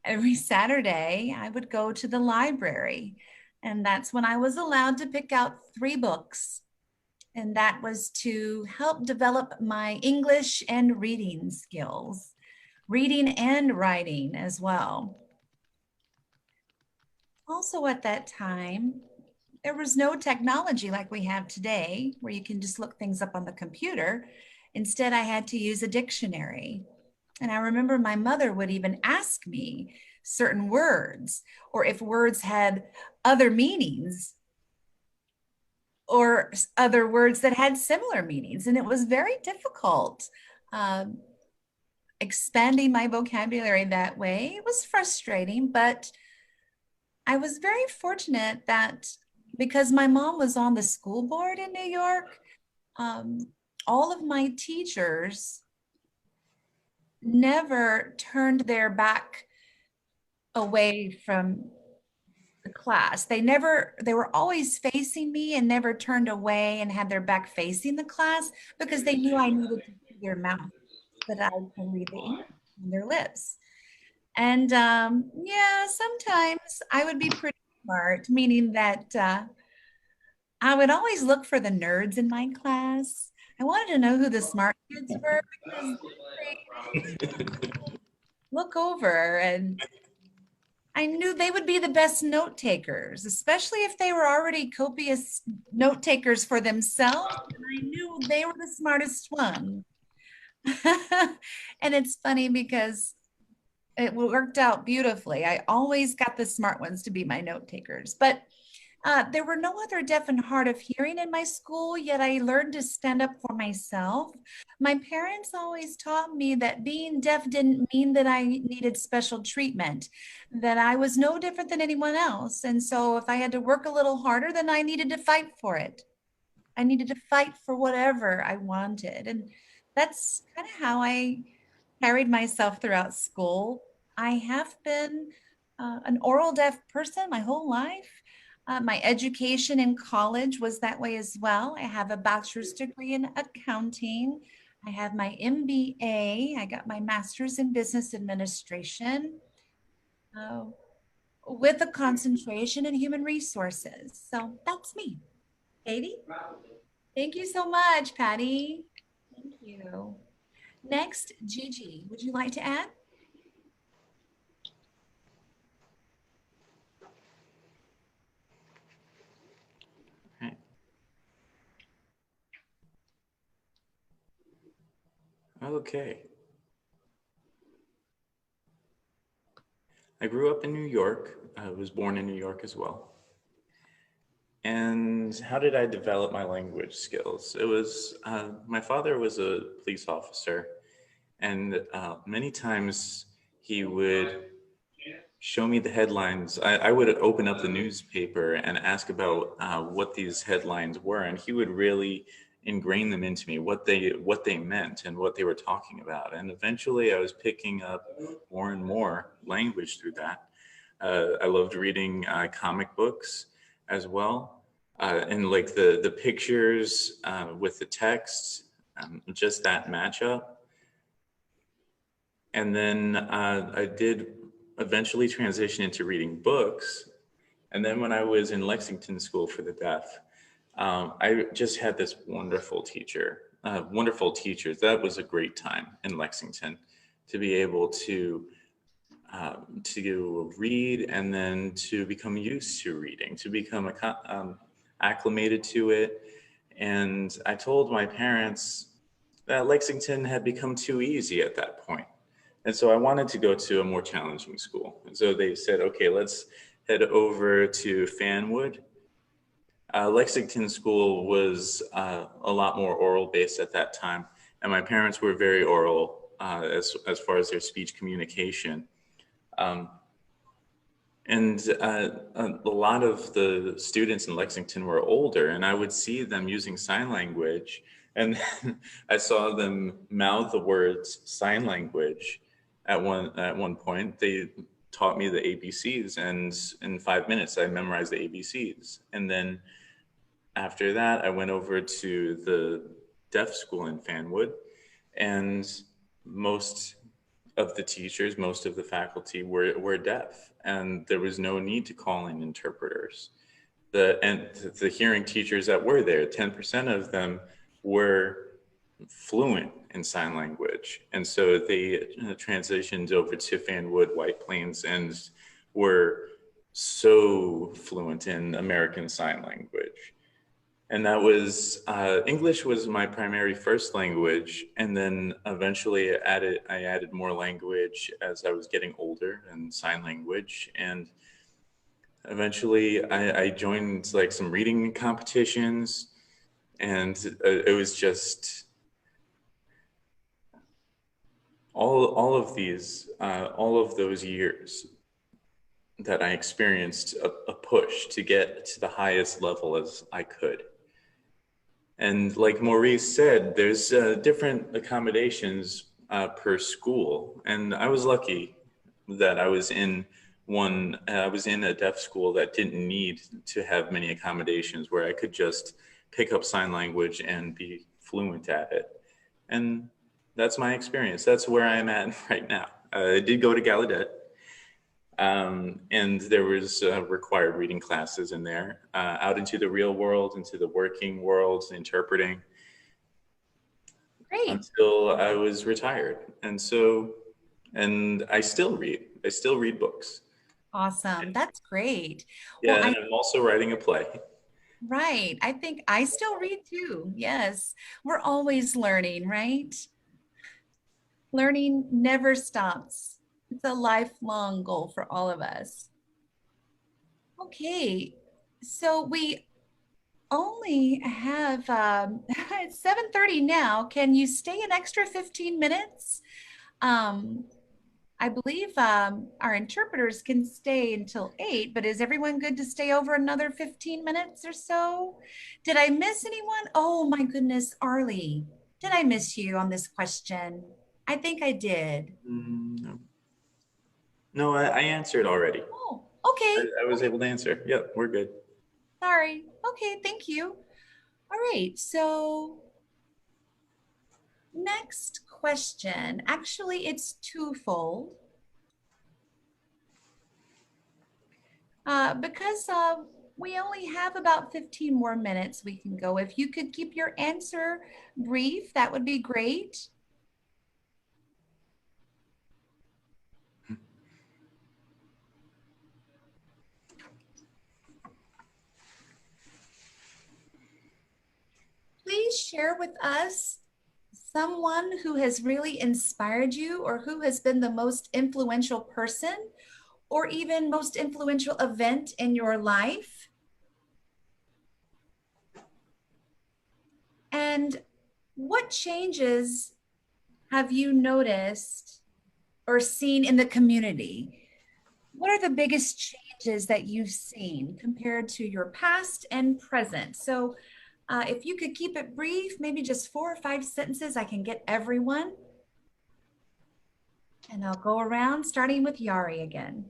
every Saturday, I would go to the library. And that's when I was allowed to pick out 3 books. And that was to help develop my English and reading skills, reading and writing as well. Also, at that time, there was no technology like we have today, where you can just look things up on the computer. Instead, I had to use a dictionary. And I remember my mother would even ask me certain words, or if words had other meanings, or other words that had similar meanings. And it was very difficult expanding my vocabulary that way. It was frustrating, but I was very fortunate that because my mom was on the school board in New York, um, all of my teachers never turned their back away from the class. They were always facing me and never turned away and had their back facing the class, because they knew I needed to see their mouth, that I can read the English on their lips. And yeah, sometimes I would be pretty smart, meaning that I would always look for the nerds in my class. I wanted to know who the smart kids were, because look over, and I knew they would be the best note takers, especially if they were already copious note takers for themselves. And I knew they were the smartest one. And it's funny because it worked out beautifully. I always got the smart ones to be my note takers. But there were no other deaf and hard of hearing in my school, yet I learned to stand up for myself. My parents always taught me that being deaf didn't mean that I needed special treatment, that I was no different than anyone else. And so if I had to work a little harder, then I needed to fight for it. I needed to fight for whatever I wanted. And that's kind of how I carried myself throughout school. I have been an oral deaf person my whole life. My education in college was that way as well. I have a bachelor's degree in accounting. I have my MBA. I got my master's in business administration uh, with a concentration in human resources. So that's me. Katie? Thank you so much, Patty. Thank you. Next, Gigi, would you like to add? Right. Okay. I grew up in New York. I was born in New York as well. And how did I develop my language skills? It was my father was a police officer, and many times he would show me the headlines. I would open up the newspaper and ask about what these headlines were, and he would really ingrain them into me, what they meant and what they were talking about. And eventually, I was picking up more and more language through that. I loved reading comic books as well, and like the pictures with the text, just that matchup. And then I did eventually transition into reading books. And then when I was in Lexington School for the Deaf, I just had this wonderful teachers. That was a great time in Lexington to be able to read and then to become used to reading, to become acclimated to it. And I told my parents that Lexington had become too easy at that point. And so I wanted to go to a more challenging school. And so they said, okay, let's head over to Fanwood. Lexington School was a lot more oral based at that time. And my parents were very oral as far as their speech communication. Um, And a lot of the students in Lexington were older, and I would see them using sign language, and I saw them mouth the words sign language at one point. They taught me the ABCs, and in 5 minutes I memorized the ABCs. And then after that, I went over to the deaf school in Fanwood, and most of the teachers, most of the faculty were deaf, and there was no need to call in interpreters. The hearing teachers that were there, 10% of them were fluent in sign language, and so they transitioned over to Fanwood White Plains and were so fluent in American Sign Language. And that was English was my primary first language, and then eventually I added more language as I was getting older, and sign language. And eventually I joined like some reading competitions, and it was just all of those years that I experienced a push to get to the highest level as I could. And like Maurice said, there's different accommodations per school. And I was lucky that I was in a deaf school that didn't need to have many accommodations, where I could just pick up sign language and be fluent at it. And that's my experience. That's where I'm at right now. I did go to Gallaudet, and there was required reading classes in there, out into the real world, into the working world, interpreting, Great. until I was retired. And I still read. I still read books. Awesome. That's great. Well, Yeah, and I'm also writing a play. right. I think I still read too. Yes. We're always learning, right? Learning never stops. It's a lifelong goal for all of us. Okay. So we only have it's 7:30 now. Can you stay an extra 15 minutes? Um, I believe our interpreters can stay until 8, but is everyone good to stay over another 15 minutes or so? Did I miss anyone? Oh my goodness, Arlie, did I miss you on this question? I think I did. No, no, I answered already. Oh, I, okay. I was able to answer. Yep, we're good. Sorry. Okay, thank you. All right, so next question. Actually, it's twofold. Because we only have about 15 more minutes we can go. If you could keep your answer brief, that would be great. Please share with us someone who has really inspired you, or who has been the most influential person, or even most influential event in your life. And what changes have you noticed or seen in the community? What are the biggest changes that you've seen compared to your past and present? So if you could keep it brief, maybe just 4 or 5 sentences, I can get everyone. And I'll go around starting with Yari again.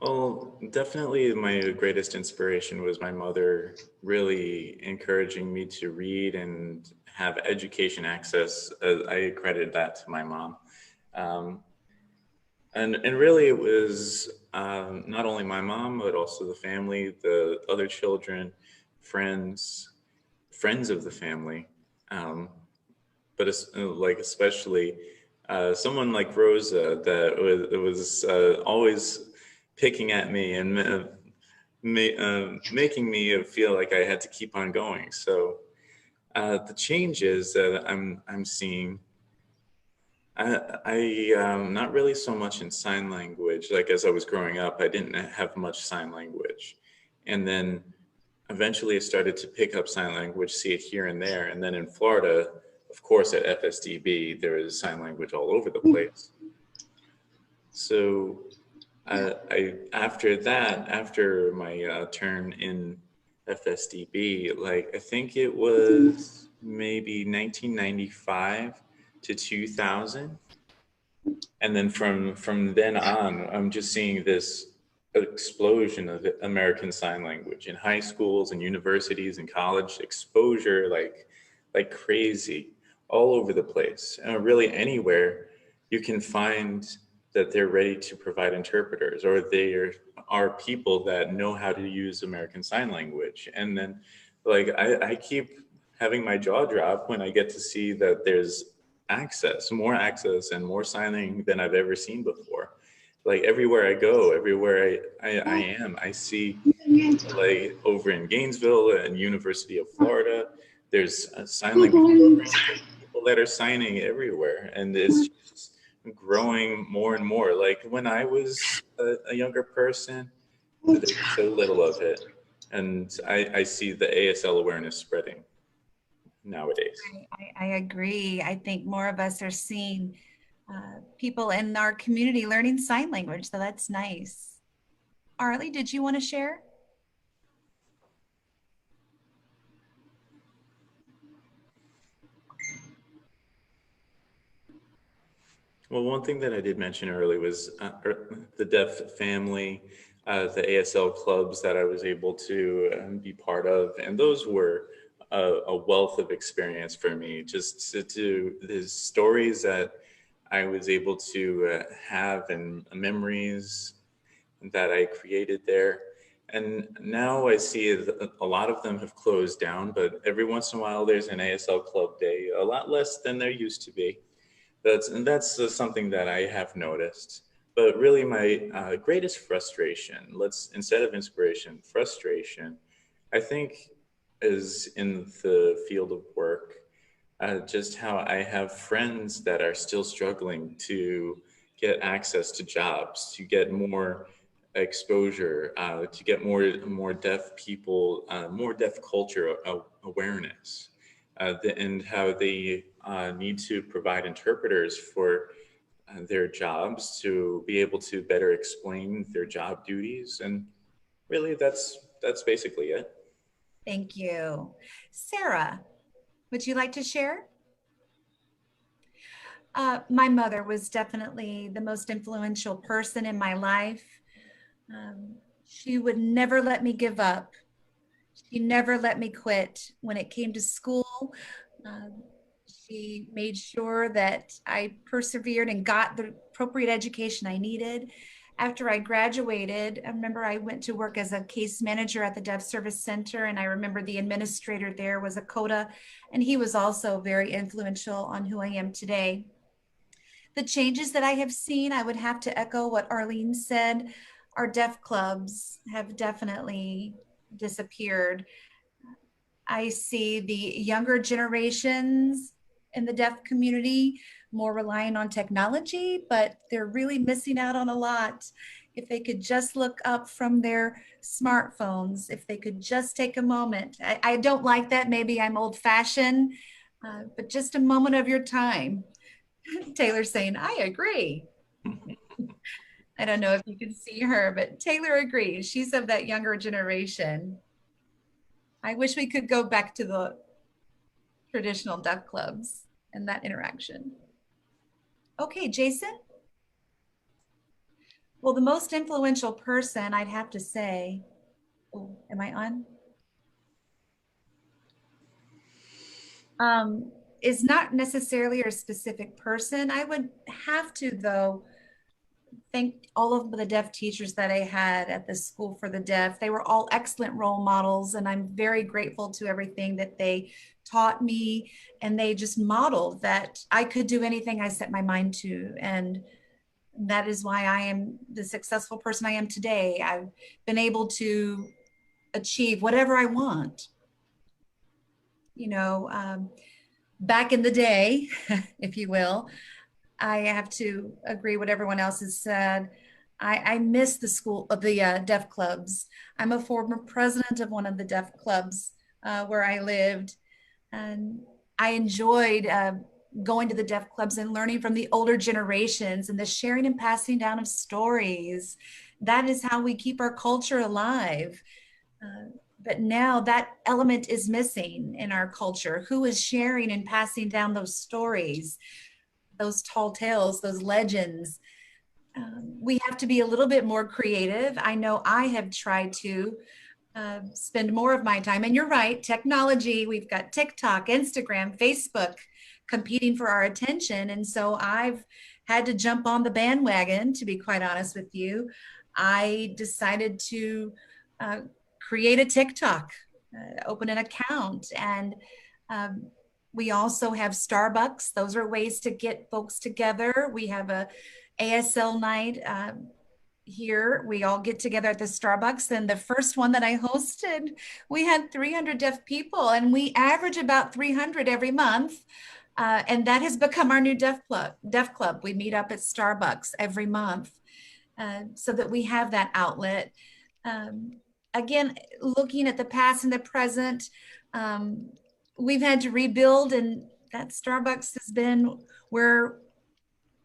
Well, definitely my greatest inspiration was my mother really encouraging me to read and have education access. I credit that to my mom. Um, and really it was not only my mom, but also the family, the other children, friends, friends of the family. Um, but it's, like especially someone like Rosa that was always picking at me and making me feel like I had to keep on going. So the changes that I'm seeing, not really so much in sign language. Like as I was growing up, I didn't have much sign language, and then eventually I started to pick up sign language, see it here and there. And then in Florida, of course, at FSDB, there is sign language all over the place. So after that, after my turn in FSDB, like I think it was maybe 1995 to 2000. And then from then on, I'm just seeing this explosion of American Sign Language in high schools and universities and college, exposure like crazy all over the place. Really anywhere you can find that they're ready to provide interpreters, or there are people that know how to use American Sign Language. And then like I keep having my jaw drop when I get to see that there's more access and more signing than I've ever seen before. Like everywhere I go, everywhere I am, I see like over in Gainesville and University of Florida, there's a sign language programs, people that are signing everywhere. And it's just growing more and more. Like when I was a younger person, there was so little of it. And I see the ASL awareness spreading nowadays. I agree. I think more of us are seeing people in our community learning sign language, so that's nice. Arlie, did you want to share? Well, one thing that I did mention earlier was the deaf family, the ASL clubs that I was able to be part of. And those were a wealth of experience for me. Just to the stories that I was able to have and memories that I created there. And now I see a lot of them have closed down, but every once in a while there's an ASL club day, a lot less than there used to be. That's something that I have noticed. But really, my greatest frustration, instead of inspiration, frustration, I think, is in the field of work. Just how I have friends that are still struggling to get access to jobs, to get more exposure, to get more deaf people, more deaf culture awareness, and how they need to provide interpreters for their jobs to be able to better explain their job duties. And really, that's basically it. Thank you. Sarah, would you like to share? My mother was definitely the most influential person in my life. She would never let me give up. She never let me quit. When it came to school, she made sure that I persevered and got the appropriate education I needed. After I graduated, I remember I went to work as a case manager at the Deaf Service Center, and I remember the administrator there was a CODA, and he was also very influential on who I am today. The changes that I have seen, I would have to echo what Arlene said. Our deaf clubs have definitely disappeared. I see the younger generations in the deaf community more relying on technology, but they're really missing out on a lot. If they could just look up from their smartphones, if they could just take a moment. I don't like that. Maybe I'm old fashioned, but just a moment of your time. Taylor's saying, I agree. I don't know if you can see her, but Taylor agrees. She's of that younger generation. I wish we could go back to the traditional deaf clubs and that interaction. Okay, Jason. Well, the most influential person, I'd have to say, oh, am I on? Is not necessarily a specific person. I would have to, though, thank all of the deaf teachers that I had at the School for the Deaf. They were all excellent role models, and I'm very grateful to everything that they taught me, and they just modeled that I could do anything I set my mind to. And that is why I am the successful person I am today. I've been able to achieve whatever I want. You know, back in the day, if you will, I have to agree what everyone else has said. I miss the school of the deaf clubs. I'm a former president of one of the deaf clubs where I lived. And I enjoyed going to the deaf clubs and learning from the older generations and the sharing and passing down of stories. That is how we keep our culture alive. But now that element is missing in our culture. Who is sharing and passing down those stories, those tall tales, those legends? We have to be a little bit more creative. I know I have tried to spend more of my time. And you're right, technology, we've got TikTok, Instagram, Facebook competing for our attention. And so I've had to jump on the bandwagon, to be quite honest with you. I decided to uh, create a TikTok, open an account, and um, we also have Starbucks. Those are ways to get folks together. We have a ASL night here. We all get together at the Starbucks. And the first one that I hosted, we had 300 deaf people, and we average about 300 every month. And that has become our new deaf club. Deaf club. We meet up at Starbucks every month so that we have that outlet. Um, Again, looking at the past and the present, um, we've had to rebuild, and that Starbucks has been where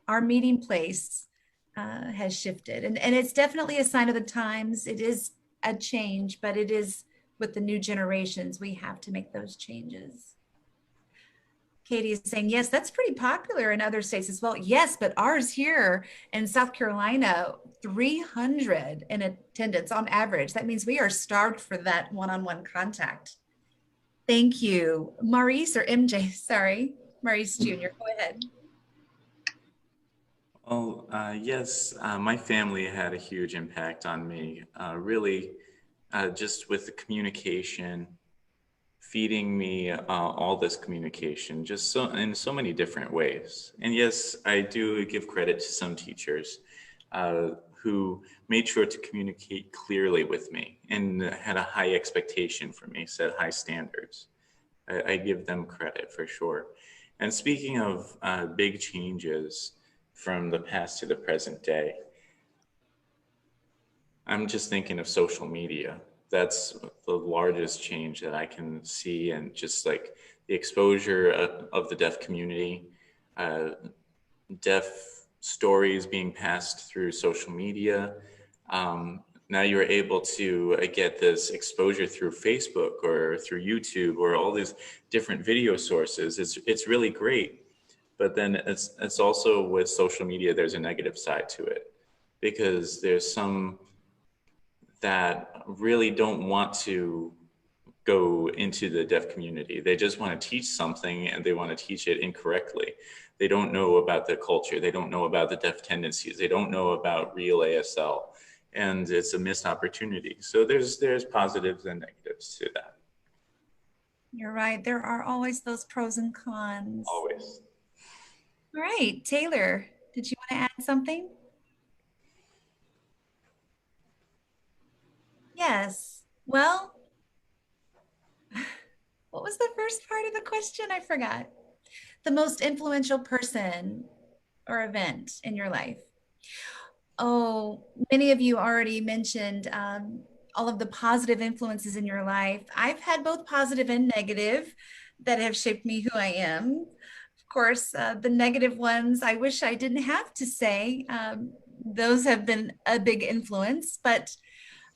our meeting place has shifted. And it's definitely a sign of the times. It is a change, but it is with the new generations, we have to make those changes. Katie is saying, yes, that's pretty popular in other states as well. Yes, but ours here in South Carolina, 300 in attendance on average. That means we are starved for that one-on-one contact. Thank you. Maurice or MJ, sorry. Maurice Jr., go ahead. Well, yes, my family had a huge impact on me, really, just with the communication, feeding me all this communication, just so in so many different ways. And yes, I do give credit to some teachers who made sure to communicate clearly with me and had a high expectation for me, set high standards. I give them credit for sure. And speaking of big changes from the past to the present day, I'm just thinking of social media. That's the largest change that I can see, and just like the exposure of the deaf community, uh, deaf stories being passed through social media. Now you're able to get this exposure through Facebook or through YouTube or all these different video sources. It's really great, but then it's also with social media. There's a negative side to it because there's some that really don't want to go into the deaf community. They just want to teach something and they want to teach it incorrectly. They don't know about the culture. They don't know about the deaf tendencies. They don't know about real ASL, and it's a missed opportunity. So there's positives and negatives to that. You're right. There are always those pros and cons. Always. All right, Taylor, did you want to add something? Yes. Well, what was the first part of the question? I forgot. The most influential person or event in your life? Oh, many of you already mentioned all of the positive influences in your life. I've had both positive and negative that have shaped me who I am. Of course, the negative ones, I wish I didn't have to say. Those have been a big influence, but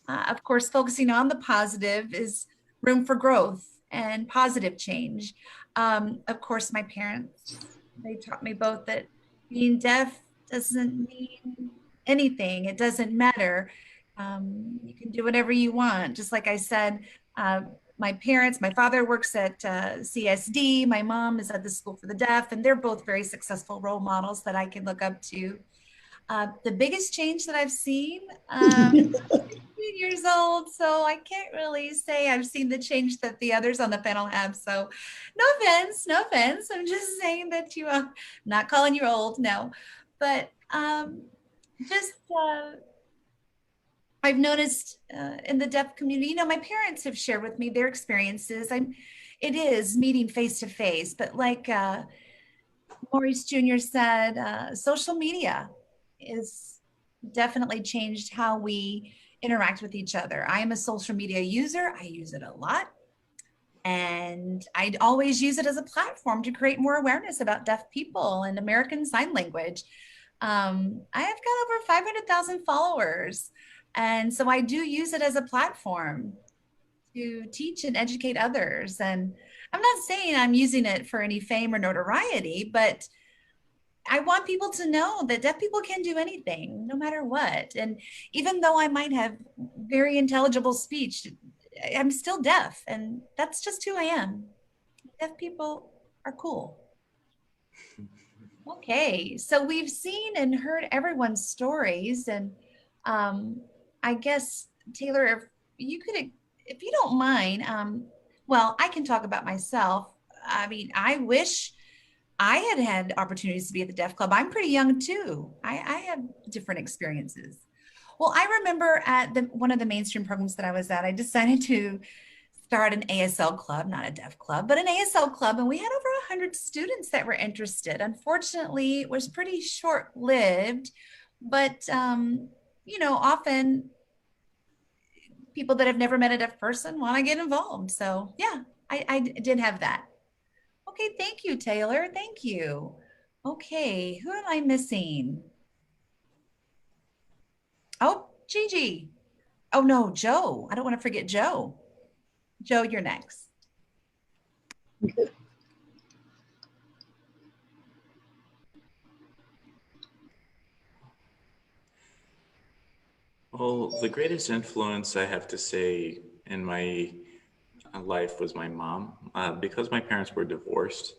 of course, focusing on the positive is room for growth and positive change. Of course, my parents, they taught me both that being deaf doesn't mean anything. It doesn't matter. You can do whatever you want. Just like I said, my parents, my father works at CSD, my mom is at the School for the Deaf, and they're both very successful role models that I can look up to. The biggest change that I've seen, 15 years old, so I can't really say I've seen the change that the others on the panel have. So no offense, no offense. I'm just saying that you, not calling you old, no. But just, I've noticed in the deaf community, my parents have shared with me their experiences. It is meeting face to face, but like Maurice Jr. said, social media is definitely changed how we interact with each other. I am a social media user. I use it a lot. And I'd always use it as a platform to create more awareness about deaf people and American Sign Language. I have got over 500,000 followers. And so I do use it as a platform to teach and educate others. And I'm not saying I'm using it for any fame or notoriety, but I want people to know that deaf people can do anything, no matter what. And even though I might have very intelligible speech, I'm still deaf, and that's just who I am. Deaf people are cool. Okay, so we've seen and heard everyone's stories, and um, I guess Taylor, if you could, if you don't mind, well, I can talk about myself. I mean, I wish I had had opportunities to be at the Deaf Club. I'm pretty young too. I have different experiences. Well, I remember at one of the mainstream programs that I was at, I decided to start an ASL club, not a deaf club, but an ASL club. And we had over 100 students that were interested. Unfortunately, it was pretty short lived, but often people that have never met a deaf person want to get involved. So yeah, I did have that. Okay, thank you, Taylor. Thank you. Okay, who am I missing? Oh, Gigi. Oh no, Joe. I don't want to forget Joe. Joe, you're next. Well, the greatest influence I have to say in my life was my mom, because my parents were divorced,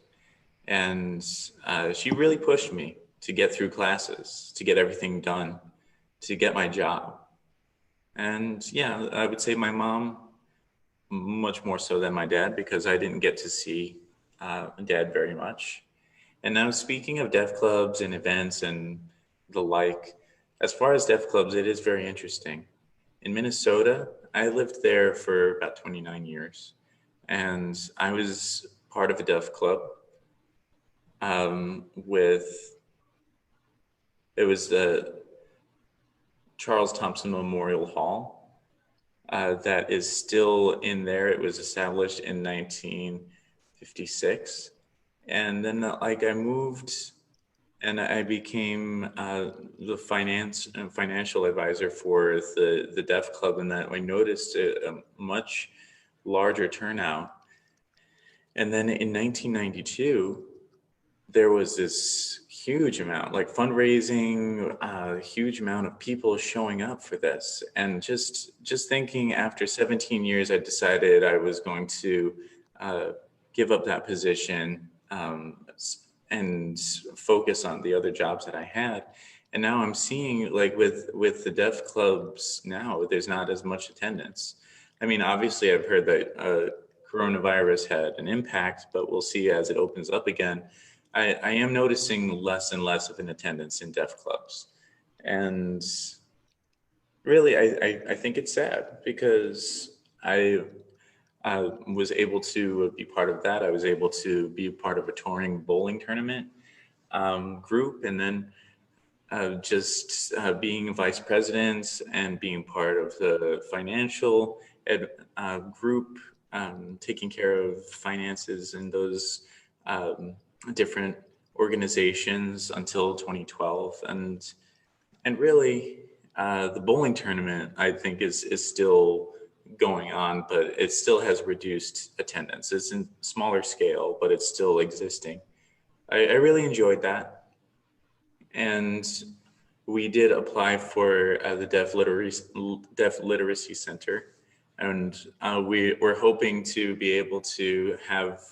and she really pushed me to get through classes, to get everything done, to get my job. And yeah, I would say my mom much more so than my dad, because I didn't get to see dad very much. And now, speaking of deaf clubs and events and the like, as far as deaf clubs, it is very interesting. In Minnesota, I lived there for about 29 years, and I was part of a deaf club with, it was the Charles Thompson Memorial Hall, that is still in there. It was established in 1956. And then I moved and I became the financial advisor for the Deaf Club, and that I noticed a much larger turnout. And then in 1992, there was this huge amount, like fundraising, a huge amount of people showing up for this. And just thinking, after 17 years, I decided I was going to uh, give up that position, and focus on the other jobs that I had. And now I'm seeing, like, with the deaf clubs now, there's not as much attendance. I mean, obviously, I've heard that coronavirus had an impact, but we'll see as it opens up again. I am noticing less and less of an attendance in deaf clubs. And really, I think it's sad, because I was able to be part of that. I was able to be part of a touring bowling tournament group, and then just being vice president and being part of the financial group, taking care of finances in those different organizations until 2012. And really, the bowling tournament, I think, is still going on, but it still has reduced attendance. It's in smaller scale, but it's still existing. I really enjoyed that. And we did apply for the Deaf Literacy Center, and we're hoping to be able to have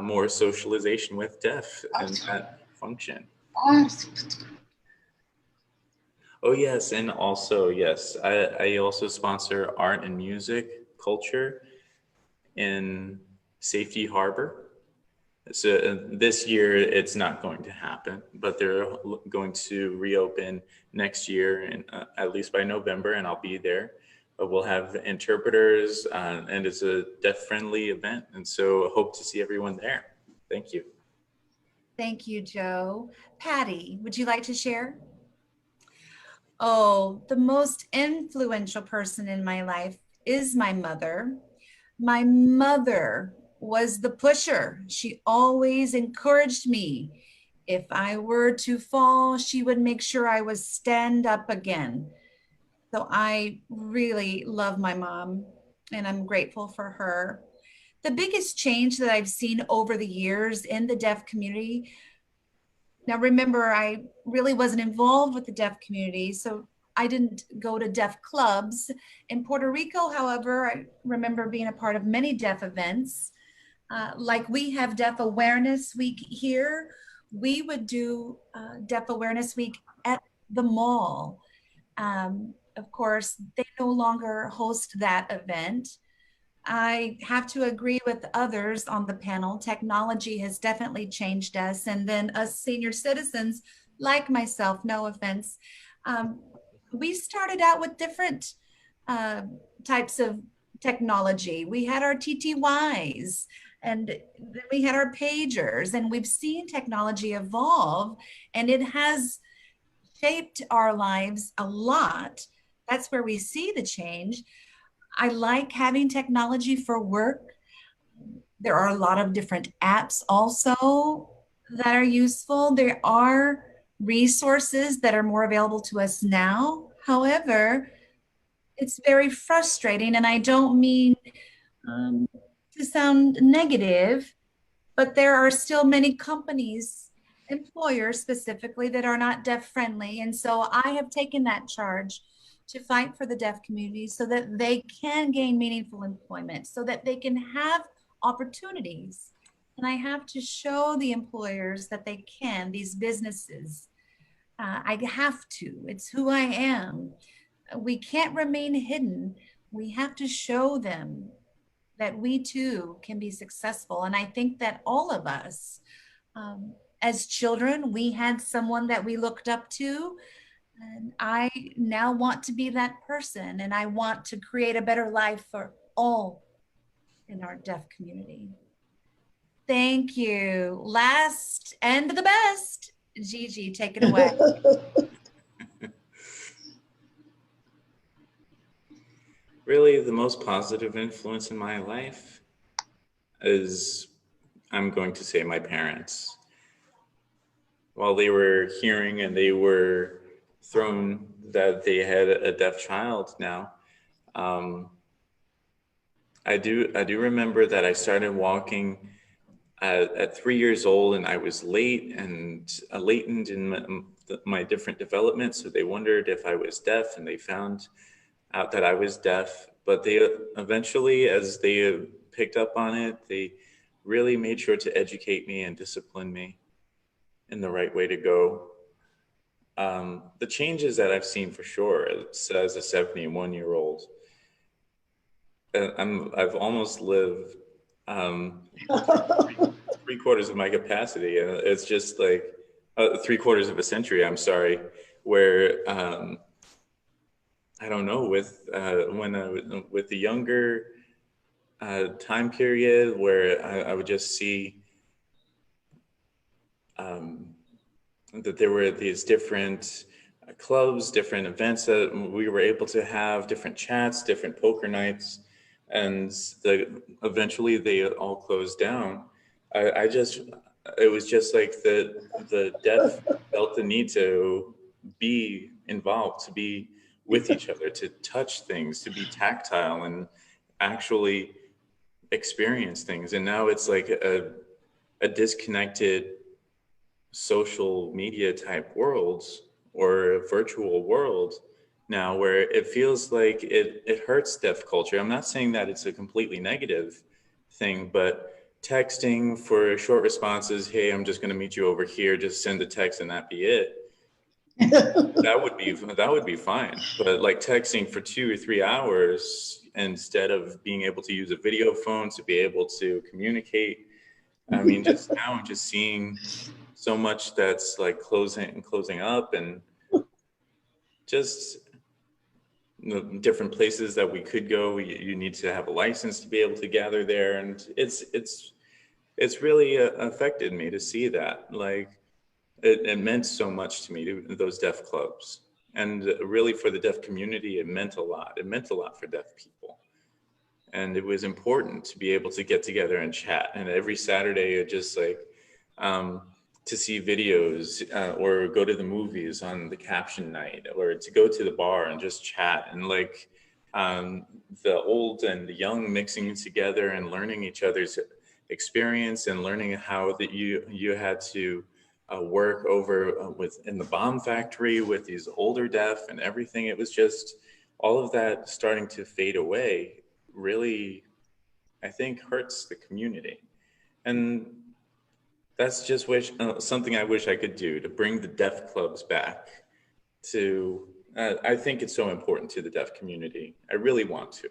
more socialization with deaf and that function. Oh yes, and also yes, I also sponsor art and music culture in Safety Harbor. So this year it's not going to happen, but they're going to reopen next year, and at least by November, and I'll be there. But we'll have interpreters, and it's a deaf-friendly event, and so hope to see everyone there. Thank you. Thank you, Joe. Patty, would you like to share? Oh, the most influential person in my life is my mother. My mother was the pusher. She always encouraged me. If I were to fall, she would make sure I was stand up again. So I really love my mom and I'm grateful for her. The biggest change that I've seen over the years in the deaf community. Now, remember, I really wasn't involved with the deaf community, so I didn't go to deaf clubs. In Puerto Rico, however, I remember being a part of many deaf events. Like we have Deaf Awareness Week here, we would do Deaf Awareness Week at the mall. Of course, they no longer host that event. I have to agree with others on the panel. Technology has definitely changed us. And then us senior citizens, like myself, no offense, um, we started out with different uh, types of technology. We had our TTYs and then we had our pagers, and we've seen technology evolve and it has shaped our lives a lot. That's where we see the change. I like having technology for work. There are a lot of different apps also that are useful. There are resources that are more available to us now. However, it's very frustrating, and I don't mean um, to sound negative, but there are still many companies, employers specifically, that are not deaf friendly. And so I have taken that charge to fight for the deaf community so that they can gain meaningful employment, so that they can have opportunities. And I have to show the employers that they can, these businesses. I have to, it's who I am. We can't remain hidden. We have to show them that we too can be successful. And I think that all of us, as children, we had someone that we looked up to. And I now want to be that person. And I want to create a better life for all in our deaf community. Thank you. Last and the best, Gigi, take it away. Really, the most positive influence in my life is, I'm going to say, my parents. While they were hearing and they were thrown that they had a deaf child now, um, I do remember that I started walking at 3 years old, and I was late and latent in my different developments. So they wondered if I was deaf, and they found out that I was deaf. But they eventually, as they picked up on it, they really made sure to educate me and discipline me in the right way to go. The changes that I've seen for sure, as a 71-year-old, I've almost lived um, three quarters of my capacity, and it's just like 3 quarters of a century. I'm sorry, where I don't know, with the younger time period where I would just see um, that there were these different clubs, different events that we were able to have, different chats, different poker nights, and eventually they all closed down. I just, it was just like the deaf felt the need to be involved, to be with each other, to touch things, to be tactile and actually experience things. And now it's like a disconnected social media type worlds or a virtual world now, where it feels like it hurts deaf culture. I'm not saying that it's a completely negative thing, but texting for short responses, hey, I'm just going to meet you over here, just send a text and that be it. That would be fine. But like texting for 2 or 3 hours instead of being able to use a video phone to be able to communicate. I mean, just now I'm just seeing so much that's like closing up, and just different places that we could go. You need to have a license to be able to gather there, and it's really affected me to see that. Like it meant so much to me, to those deaf clubs, and really for the deaf community, it meant a lot. It meant a lot for deaf people, And it was important to be able to get together and chat. And every Saturday, it just like to see videos or go to the movies on the caption night, or to go to the bar and just chat, and like the old and the young mixing together and learning each other's experience, and learning how that you had to work over in the bomb factory with these older deaf and everything. It was just all of that starting to fade away really, I think, hurts the community. And that's just something I wish I could do, to bring the deaf clubs back to, I think it's so important to the deaf community. I really want to.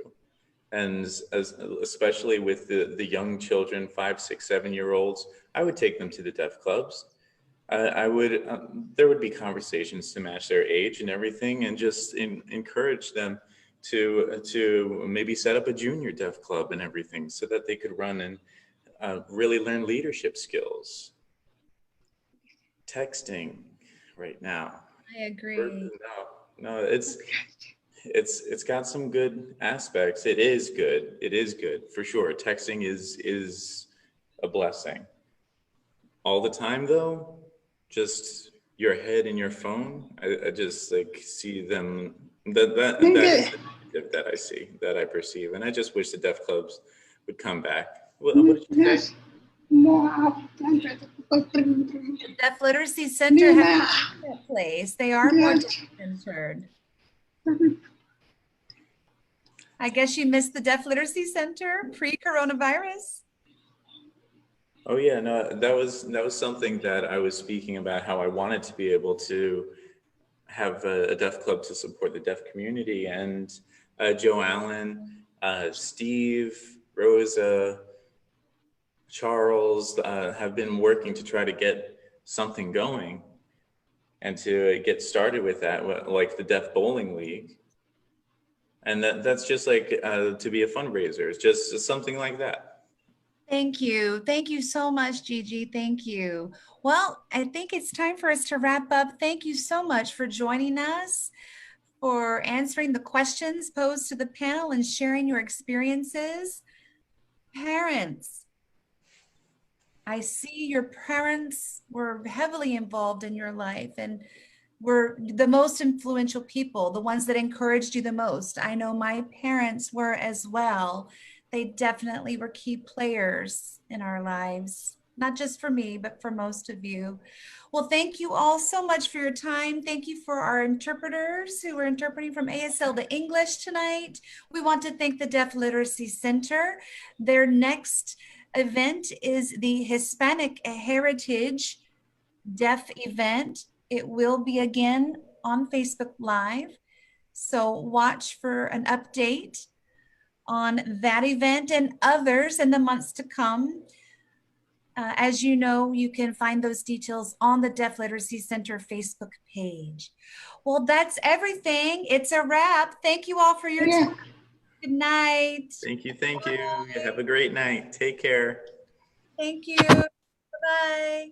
And especially with the young children, 5, 6, 7-year-olds, I would take them to the deaf clubs. I would, there would be conversations to match their age and everything, and just encourage them to maybe set up a junior deaf club and everything, so that they could run and really learn leadership skills. Texting right now. I agree. No, it's got some good aspects. It is good. It is good for sure. Texting is a blessing. All the time though, just your head in your phone. I just like see them that I see, that I perceive, and I just wish the deaf clubs would come back. What did you say? The Deaf Literacy Center has a place. They are more centered. I guess you missed the Deaf Literacy Center pre-coronavirus. Oh yeah, no, that was something that I was speaking about, how I wanted to be able to have a deaf club to support the deaf community. And Joe Allen, Steve, Rosa, Charles have been working to try to get something going and to get started with that, like the Deaf Bowling League. And that's just like to be a fundraiser. It's just something like that. Thank you. Thank you so much, Gigi. Thank you. Well, I think it's time for us to wrap up. Thank you so much for joining us, for answering the questions posed to the panel and sharing your experiences. Parents, I see your parents were heavily involved in your life and were the most influential people, the ones that encouraged you the most. I know my parents were as well. They definitely were key players in our lives, not just for me, but for most of you. Well, thank you all so much for your time. Thank you for our interpreters who were interpreting from ASL to English tonight. We want to thank the Deaf Literacy Center. Their next event is the Hispanic Heritage Deaf event. It will be again on Facebook Live. So watch for an update on that event and others in the months to come. As you know, you can find those details on the Deaf Literacy Center Facebook page. Well, that's everything. It's a wrap. Thank you all for your time. Good night. Thank you. Thank you. Have a great night. Take care. Thank you. Bye-bye.